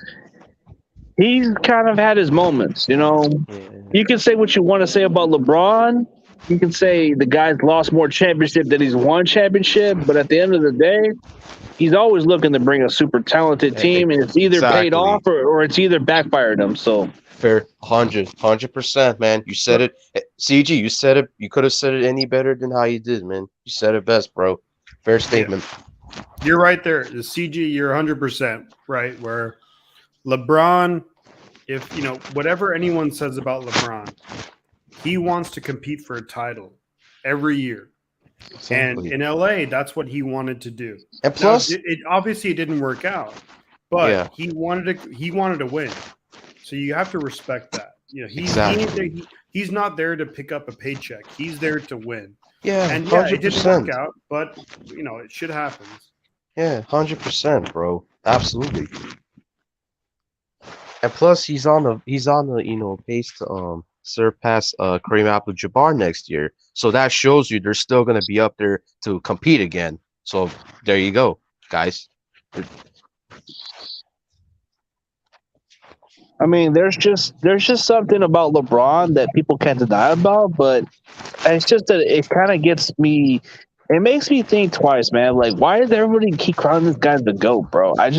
A: he's kind of had his moments. You know, you can say what you want to say about LeBron. You can say the guy's lost more championship than he's won championship. But at the end of the day, he's always looking to bring a super talented team, and it's either paid off or it's either backfired him. So.
H: Fair, 100%, man. You said it, CG. You said it. You could have said it any better than how you did, man. You said it best, bro. Fair statement.
F: Yeah. You're right there, the CG. You're 100% right. Where LeBron, if you know whatever anyone says about LeBron, he wants to compete for a title every year.
H: Exactly.
F: And in LA, that's what he wanted to do.
H: And plus,
F: now, it obviously it didn't work out, but he wanted to win. So you have to respect that. You know, he's not there to pick up a paycheck. He's there to win.
H: Yeah,
F: and
H: 100%.
F: It didn't work out, but you know, it should happen.
H: Yeah, 100%, bro. Absolutely. And plus, he's on the pace to surpass Kareem Abdul-Jabbar next year. So that shows you they're still gonna be up there to compete again. So there you go, guys.
A: I mean, there's just something about LeBron that people can't deny about, but it's just that it kind of gets me. It makes me think twice, man. Like, why does everybody keep calling this guy the GOAT, bro? I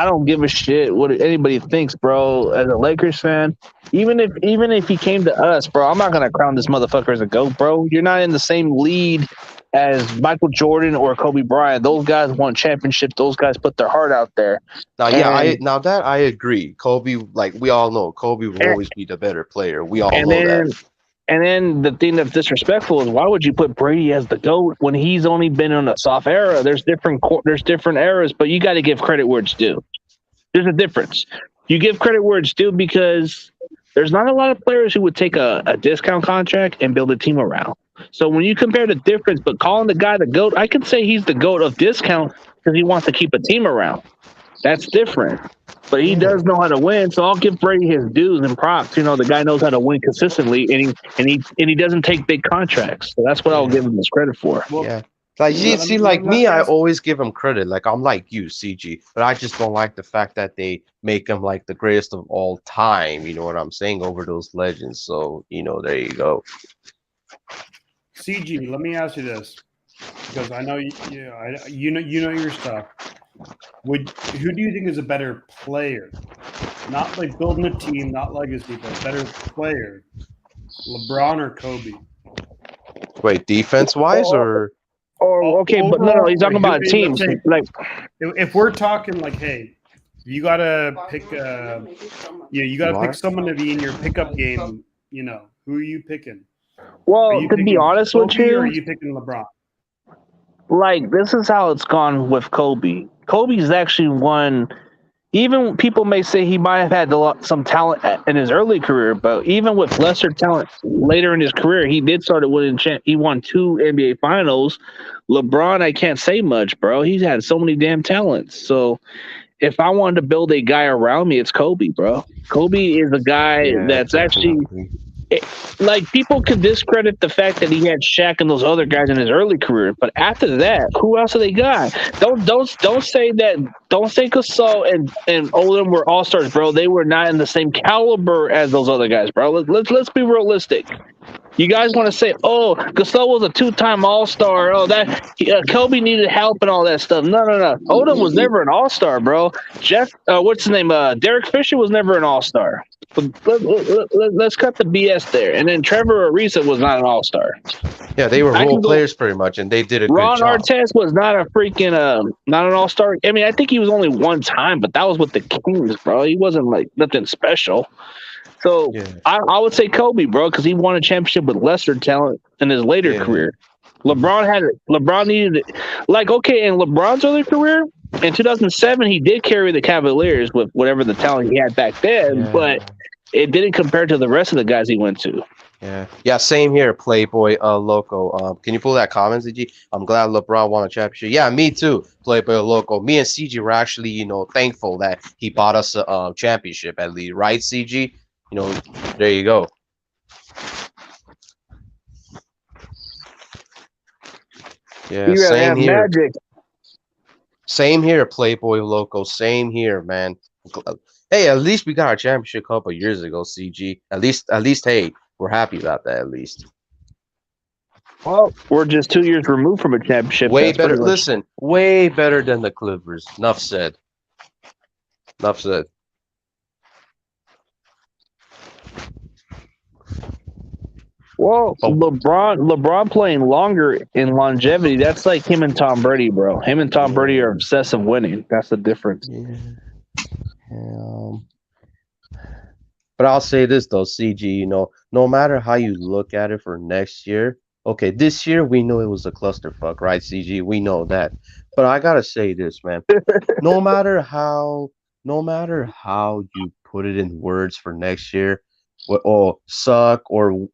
A: don't give a shit what anybody thinks, bro. As a Lakers fan, even if he came to us, bro, I'm not gonna crown this motherfucker as a GOAT, bro. You're not in the same lead as Michael Jordan or Kobe Bryant. Those guys won championships. Those guys put their heart out there.
H: Now, that I agree. Kobe, like we all know, Kobe will always be the better player. We all know that.
A: And then the thing that's disrespectful is why would you put Brady as the GOAT when he's only been in a soft era? There's different eras, but you got to give credit where it's due. There's a difference. You give credit where it's due because there's not a lot of players who would take a discount contract and build a team around. So when you compare the difference, but calling the guy the GOAT, I can say he's the GOAT of discount because he wants to keep a team around. That's different. But he does know how to win, so I'll give Brady his dues and props. You know, the guy knows how to win consistently, and he doesn't take big contracts. So that's what I'll give him his credit for.
H: Yeah. Like I always give him credit. Like I'm like you, CG, but I just don't like the fact that they make him like the greatest of all time. You know what I'm saying? Over those legends. So there you go.
F: CG, let me ask you this, because I know you know your stuff. Who do you think is a better player? Not like building a team, not legacy, but better player, LeBron or Kobe?
H: Wait, defense-wise or
A: okay, but no, he's talking about teams. Like,
F: if we're talking like, hey, you gotta pick, pick someone to be in your pickup game. You know, who are you picking?
A: Well, to be honest with you,
F: or are you picking LeBron?
A: Like, this is how it's gone with Kobe. Kobe's actually won. Even people may say he might have had some talent in his early career, but even with lesser talent later in his career, he did start winning. He won 2 NBA Finals. LeBron, I can't say much, bro. He's had so many damn talents. So if I wanted to build a guy around me, it's Kobe, bro. Kobe is a guy that's actually. Like, people could discredit the fact that he had Shaq and those other guys in his early career, but after that, who else have they got? Don't say that. Don't say Gasol and Olin were all-stars, bro. They were not in the same caliber as those other guys, bro. Let's be realistic. You guys want to say, "Oh, Gasol was a 2-time All-Star." Oh, that Gasol was a 2-time All-Star. Oh, that Kobe needed help and all that stuff. No, no, no. Odom was never an All-Star, bro. What's his name? Derek Fisher was never an All-Star. Let's cut the BS there. And then Trevor Ariza was not an All-Star.
H: Yeah, they were
A: I
H: role
A: can go.
H: players pretty much, and they did a good
A: Ron
H: job.
A: Artest was not a freaking not an All-Star. I mean, I think he was only one time, but that was with the Kings, bro. He wasn't like nothing special. So
H: Yeah.
A: I would say Kobe, bro, because he won a championship with lesser talent in his later
H: Yeah.
A: career. LeBron needed it. Like, okay, in LeBron's early career, in 2007, he did carry the Cavaliers with whatever the talent he had back then,
H: Yeah.
A: but it didn't compare to the rest of the guys he went to.
H: Yeah, same here, Playboy Loco. Can you pull that comment, CG? I'm glad LeBron won a championship. Yeah, me too, Playboy Loco. Me and CG were actually, thankful that he bought us a championship at least, right, CG? There you go. Yeah,
A: You gotta
H: same
A: have
H: here.
A: magic.
H: Same here, Playboy Loco. Same here, man. Hey, at least we got our championship a couple years ago, CG. At least, hey, we're happy about that. At least.
A: Well, we're just 2 years removed from a championship.
H: Way
A: That's
H: better.
A: pretty much-
H: Listen, way better than the Clippers. Enough said. Enough said.
A: Well,
H: Oh.
A: LeBron playing longer in longevity. That's like him and Tom Brady, bro. Him and Tom Brady are obsessed with winning. That's the difference.
H: Yeah. But I'll say this though, CG. No matter how you look at it for next year. Okay, this year we know it was a clusterfuck, right, CG? We know that. But I gotta say this, man. no matter how you put it in words for next year, suck or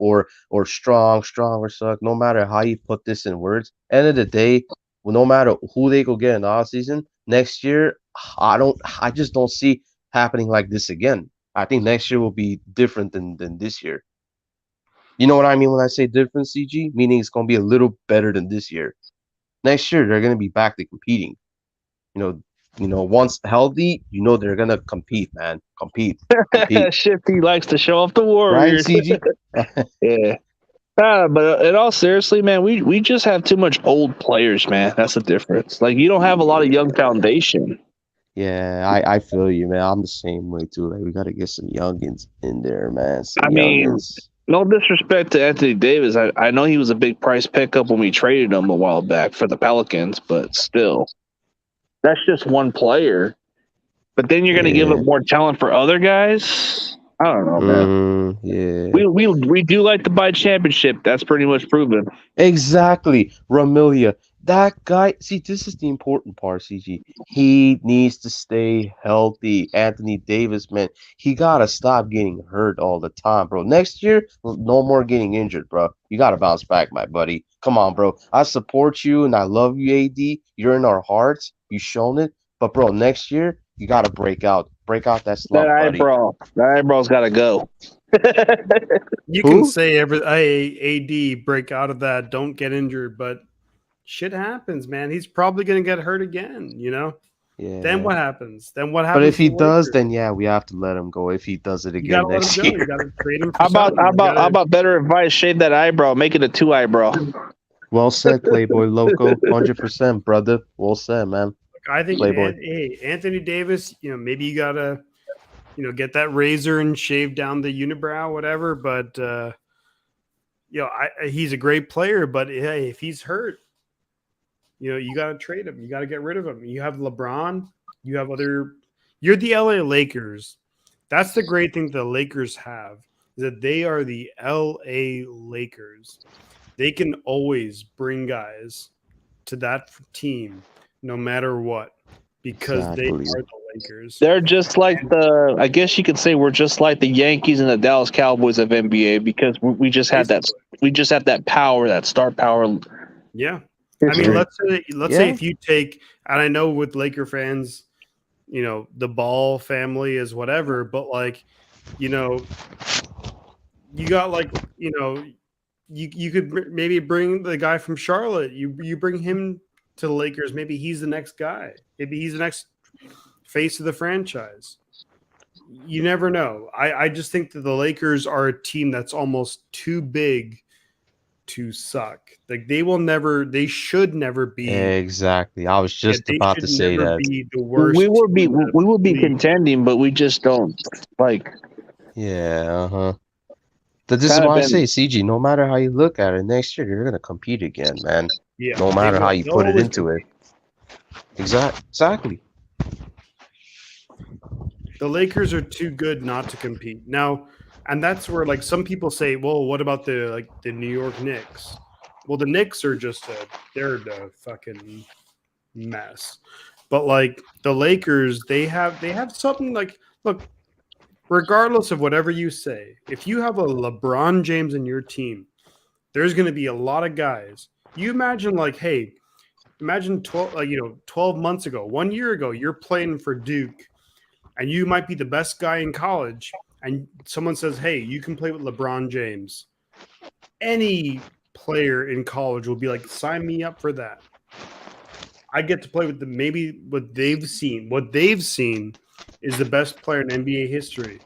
H: strong or suck. No matter how you put this in words, end of the day, no matter who they go get in the off season next year, I just don't see happening like this again. I think next year will be different than this year. You know what I mean when I say different, CG? Meaning it's gonna be a little better than this year. Next year they're gonna be back to competing. Once healthy, they're gonna compete, man. Compete.
A: Shifty likes to show off the
H: Right,
A: Warriors.
H: CG?
A: Yeah. But in all seriously, man, we just have too much old players, man. That's the difference. Like, you don't have a lot of young foundation.
H: Yeah, I feel you, man. I'm the same way too. Like we gotta get some youngins in there, man. Some
A: I mean,
H: youngins.
A: no disrespect to Anthony Davis. I know he was a big price pickup when we traded him a while back for the Pelicans, but still, that's just one player. But then you're going to give up more talent for other guys? I don't know, man.
H: Yeah.
A: We do like to buy championship. That's pretty much proven.
H: Exactly. Ramilia. That guy, see, this is the important part, CG. He needs to stay healthy. Anthony Davis, man, he gotta stop getting hurt all the time, bro. Next year, no more getting injured, bro. You gotta bounce back, my buddy. Come on, bro. I support you and I love you, AD. You're in our hearts. You've shown it. But, bro, next year, you gotta break out. Break out that slump, buddy.
A: That eyebrow's got to go.
F: You can say AD break out of that, don't get injured, but shit happens, man. He's probably going to get hurt again,
H: Yeah.
F: Then what happens?
H: But if he does, then yeah, we have to let him go. If he does it again next year,
F: you got to trade him.
A: How about better advice? Shave that eyebrow, make it a 2 eyebrow.
H: Well said, Playboy Loco. 100%, brother. Well said, man.
F: I think Anthony Davis, maybe you gotta, get that razor and shave down the unibrow, whatever. But he's a great player. But hey, if he's hurt, you gotta trade him. You gotta get rid of him. You have LeBron. You have You're the LA Lakers. That's the great thing the Lakers have, is that they are the LA Lakers. They can always bring guys to that team, no matter what, because they are the Lakers.
A: They're just like I guess you could say we're just like the Yankees and the Dallas Cowboys of NBA, because we just had that power, that star power.
F: Yeah. I mean, let's say if you take, and I know with Laker fans, the Ball family is whatever, but you got you could maybe bring the guy from Charlotte. You bring him to the Lakers. Maybe he's the next guy. Maybe he's the next face of the franchise. You never know. I just think that the Lakers are a team that's almost too big to suck. Like they should never be.
H: Exactly. I was just about to say that.
F: Be the worst.
A: We will be
F: team in the
A: we will be
F: league.
A: contending, but we just don't like.
H: Yeah, This is
A: Kinda
H: why I
A: been-
H: say, CG, no matter how you look at it, next year you're gonna compete again, man.
F: Yeah,
H: No
F: they
H: matter how
F: will-
H: you
F: they'll
H: put it
F: always
H: into it.
F: compete.
H: Exactly.
F: The Lakers are too good not to compete now, and that's where like some people say, well, what about the New York Knicks? Well, the Knicks are they're the fucking mess. But like the Lakers, they have something like, look, regardless of whatever you say, if you have a LeBron James in your team, there's going to be a lot of guys. You imagine like, hey, imagine 12 months ago, 1 year ago, you're playing for Duke and you might be the best guy in college and someone says, hey, you can play with LeBron James. Any player in college will be like, sign me up for that. I get to play with maybe what they've seen. What they've seen is the best player in NBA history.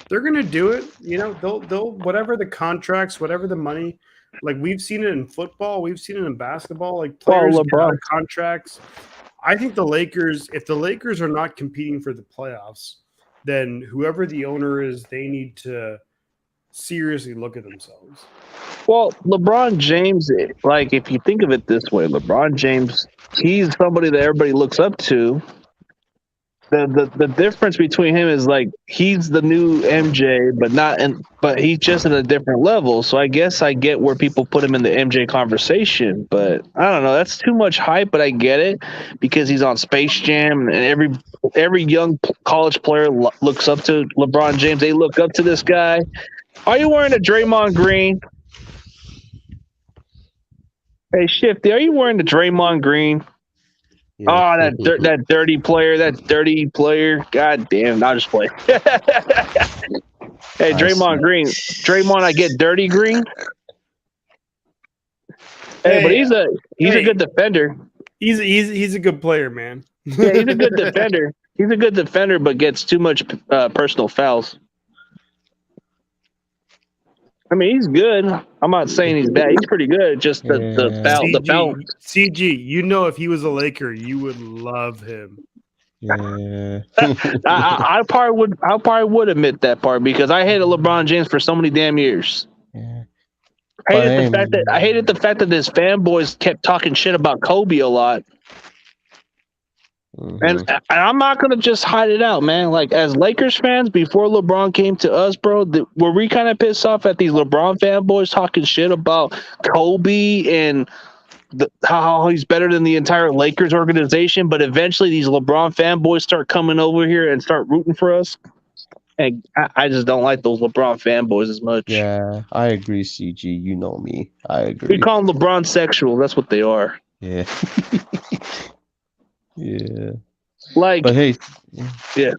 F: They're gonna do it. They'll whatever the contracts, whatever the money. Like we've seen it in football, we've seen it in basketball. Like players get out of contracts. I think the Lakers, if the Lakers are not competing for the playoffs, then whoever the owner is, they need to seriously look at themselves.
A: Well, LeBron James, like if you think of it this way, LeBron James, he's somebody that everybody looks up to. The difference between him is like he's the new MJ, but he's just at a different level. So I guess I get where people put him in the MJ conversation, but I don't know. That's too much hype, but I get it because he's on Space Jam, and every young college player looks up to LeBron James. They look up to this guy. Are you wearing a Draymond Green? Hey, Shifty, are you wearing the Draymond Green?
H: Yeah.
A: Oh, that dirty player. God damn, I'll just play. Hey, Draymond Green. Draymond, I get dirty green. Hey, but he's a good defender.
F: He's a good player, man.
A: Yeah, he's a good defender. He's a good defender, but gets too much personal fouls. I mean, he's good. I'm not saying he's bad. He's pretty good. Just the foul. The foul.
F: CG, if he was a Laker, you would love him.
H: Yeah.
A: I probably would admit that part because I hated LeBron James for so many damn years.
H: Yeah.
A: I hated the fact that his fanboys kept talking shit about Kobe a lot.
H: Mm-hmm.
A: And I'm not gonna just hide it out, man. Like as Lakers fans, before LeBron came to us, bro, were we kind of pissed off at these LeBron fanboys talking shit about Kobe and how he's better than the entire Lakers organization? But eventually, these LeBron fanboys start coming over here and start rooting for us. And I just don't like those LeBron fanboys as much.
H: Yeah, I agree, CG. You know me. I agree.
A: We call them LeBron sexual. That's what they are.
H: Yeah. Yeah.
A: Like,
H: but hey,
A: yeah.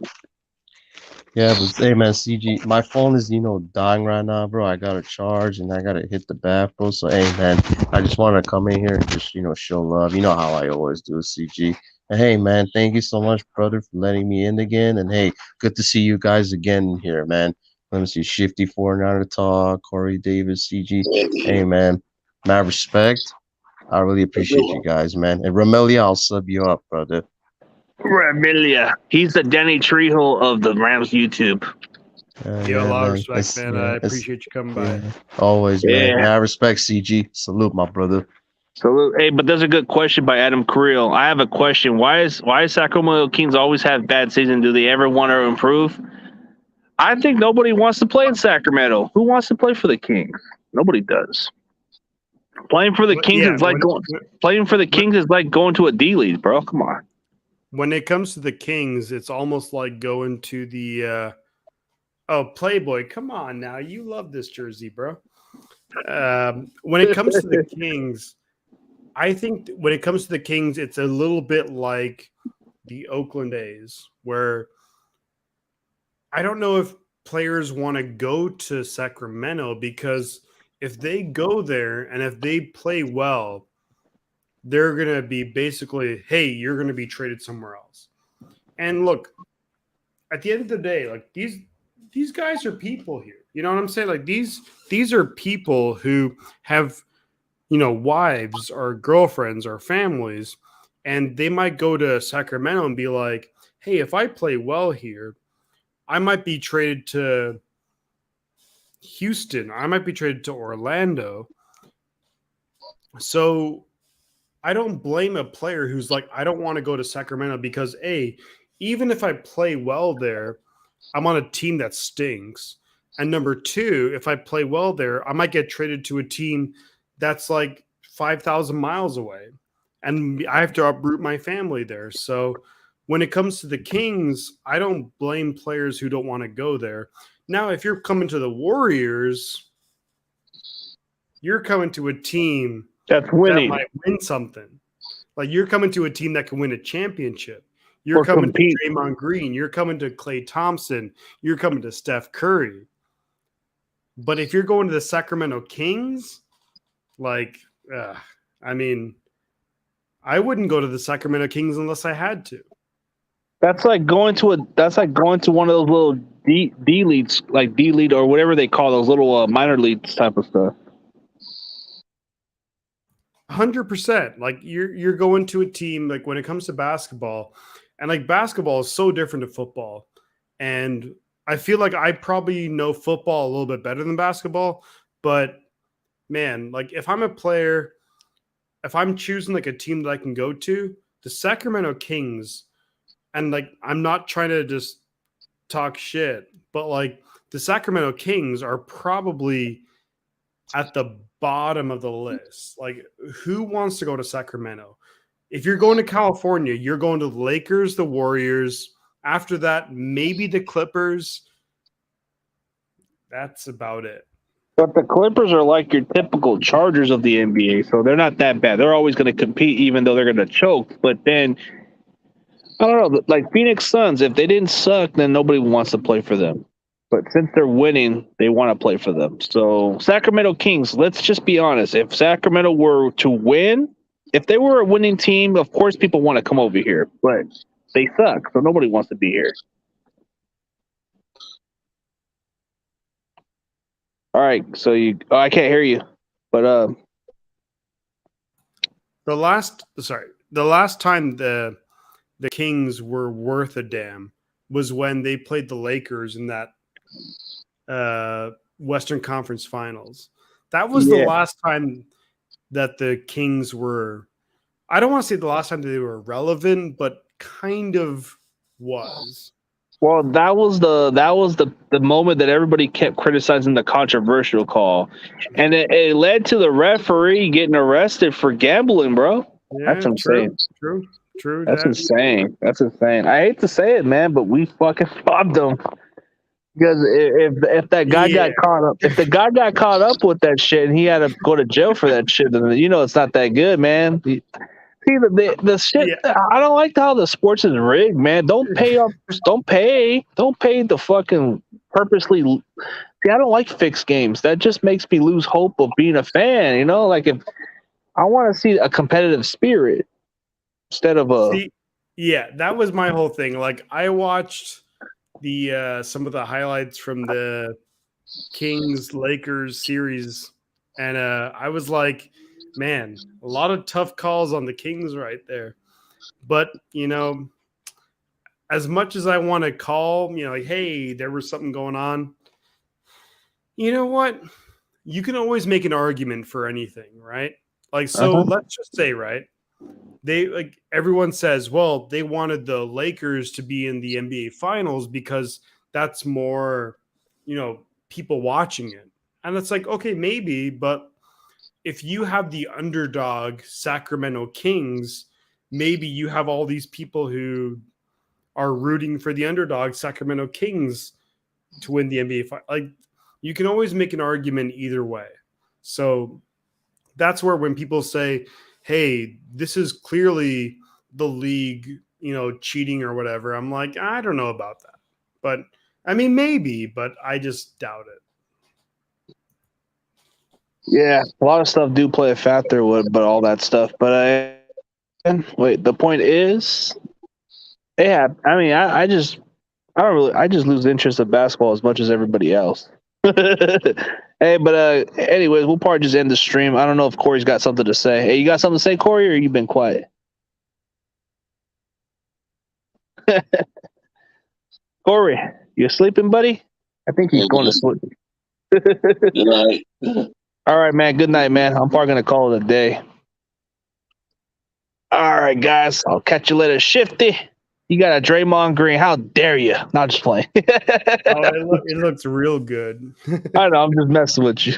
H: Yeah, but hey man, CG, my phone is dying right now, bro. I gotta charge and I gotta hit the bath, bro. So hey man, I just wanted to come in here and just show love. You know how I always do, CG. And hey man, thank you so much, brother, for letting me in again. And hey, good to see you guys again here, man. Let me see, Shifty 49er Talk, Corey Davis, CG. Hey man, mad respect. I really appreciate you guys, man. And Ramelia, I'll sub you up, brother.
A: Ramelia. He's the Denny Trejo of the Rams YouTube.
F: A lot of respect, man. I appreciate you coming by.
H: Always, man. I respect CG. Salute, my brother.
A: Salute. Hey, but there's a good question by Adam Creel. I have a question. Why is Sacramento Kings always have bad season? Do they ever want to improve? I think nobody wants to play in Sacramento. Who wants to play for the Kings? Nobody does. Playing for the Kings is like going to a D League, bro. Come on.
F: When it comes to the Kings, it's almost like going to the Playboy. Come on now, you love this jersey, bro. When it comes to the Kings, I think when it comes to the Kings, it's a little bit like the Oakland A's, where I don't know if players want to go to Sacramento because if they go there and if they play well, they're going to be basically, hey, you're going to be traded somewhere else. And look, at the end of the day, like these guys are people here. You know what I'm saying? Like these are people who have wives or girlfriends or families, and they might go to Sacramento and be like, hey, if I play well here, I might be traded to Houston. I might be traded to Orlando. So I don't blame a player who's like, I don't want to go to Sacramento because even if I play well there, I'm on a team that stinks. And number two, if I play well there, I might get traded to a team that's like 5,000 miles away. And I have to uproot my family there. So when it comes to the Kings, I don't blame players who don't want to go there. Now, if you're coming to the Warriors, you're coming to a team
A: That's
F: that
A: winning
F: might win something. Like you're coming to a team that can win a championship. You're
A: or
F: coming
A: compete.
F: to Draymond Green. You're coming to Klay Thompson. You're coming to Steph Curry. But if you're going to the Sacramento Kings, I mean, I wouldn't go to the Sacramento Kings unless I had to.
A: That's like going to one of those little D leagues, like D league or whatever they call those little minor leagues type of stuff.
F: 100%. Like you're going to a team, like when it comes to basketball, and like basketball is so different to football. And I feel like I probably know football a little bit better than basketball, but man, like if I'm a player, if I'm choosing like a team that I can go to, the Sacramento Kings, and like I'm not trying to just talk shit, but like the Sacramento Kings are probably at the bottom of the list. Like who wants to go to Sacramento? If you're going to California, you're going to the Lakers, the Warriors. After that, maybe the Clippers. That's about it.
A: But the Clippers are like your typical Chargers of the NBA, so they're not that bad. They're always going to compete, even though they're going to choke. But then, I don't know, like Phoenix Suns, if they didn't suck, then nobody wants to play for them. But since they're winning, they want to play for them. So Sacramento Kings, let's just be honest. If Sacramento were to win, if they were a winning team, of course people want to come over here. But they suck, so nobody wants to be here. All right, so I can't hear you, but
F: the last time the Kings were worth a damn was when they played the Lakers in that Western Conference Finals. That was the last time that the Kings were. I don't want to say the last time they were relevant, but kind of was.
A: Well, that was the moment that everybody kept criticizing the controversial call, and it led to the referee getting arrested for gambling, bro.
F: Yeah,
A: that's insane.
F: True.
A: That's insane. That's insane. I hate to say it, man, but we fucking robbed them. Because if that guy got caught up, if the guy got caught up with that shit and he had to go to jail for that shit, then it's not that good, man. See the shit. Yeah. I don't like how the sports is rigged, man. Don't pay the fucking purposely. See, I don't like fixed games. That just makes me lose hope of being a fan. Like if I want to see a competitive spirit instead of a.
F: See, yeah, that was my whole thing. Like I watched the some of the highlights from the Kings Lakers series, and I was like, man, a lot of tough calls on the Kings right there. But as much as I want to call, like, hey, there was something going on. You know what? You can always make an argument for anything, right? Like, so let's just say, right? They like everyone says, well, they wanted the Lakers to be in the NBA Finals because that's more, people watching it. And it's like, okay, maybe, but if you have the underdog Sacramento Kings, maybe you have all these people who are rooting for the underdog Sacramento Kings to win the NBA Finals. Like, you can always make an argument either way. So that's where when people say, hey, this is clearly the league, cheating or whatever, I'm like, I don't know about that. But I mean, maybe, but I just doubt it.
A: Yeah, a lot of stuff do play a factor with, all that stuff. But the point is, yeah, I mean, I just lose interest in basketball as much as everybody else. Hey, but anyways, we'll probably just end the stream. I don't know if Corey's got something to say. Hey, you got something to say, Corey, or you been quiet? Corey, you sleeping, buddy? I think he's going to sleep.
E: Good night.
A: All right, man. Good night, man. I'm probably gonna call it a day. All right, guys. I'll catch you later. Shifty, you got a Draymond Green. How dare you? Not just playing.
F: It looks real good.
A: I know. I'm just messing with you.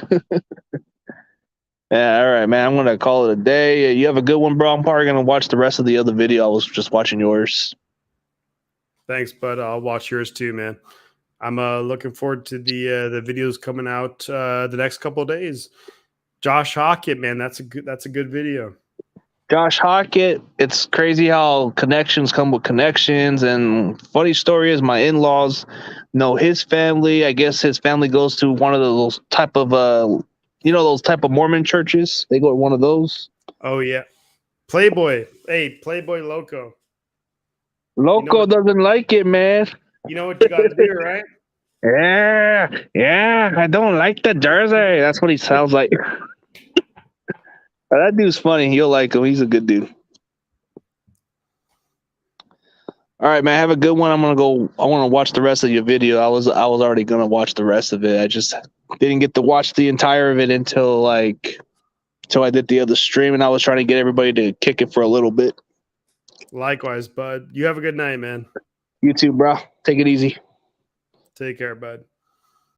A: Yeah. All right, man. I'm gonna call it a day. You have a good one, bro. I'm probably gonna watch the rest of the other video. I was just watching yours.
F: Thanks, bud. I'll watch yours too, man. I'm looking forward to the videos coming out the next couple of days. Josh Hockett, man, that's a good video.
A: Josh Hockett. It's crazy how connections come with connections. And funny story is, my in-laws know his family. I guess his family goes to one of those type of those type of Mormon churches. They go to one of those.
F: Oh yeah, Playboy. Hey, Playboy Loco.
A: Loco doesn't like it, man.
F: You know what you got to do, right?
A: Yeah. I don't like the jersey. That's what he sounds like. That dude's funny. You'll like him. He's a good dude. All right, man. Have a good one. I'm gonna go. I want to watch the rest of your video. I was already gonna watch the rest of it. I just didn't get to watch the entire of it until I did the other stream, and I was trying to get everybody to kick it for a little bit.
F: Likewise, bud. You have a good night, man.
A: You too, bro. Take it easy.
F: Take care, bud.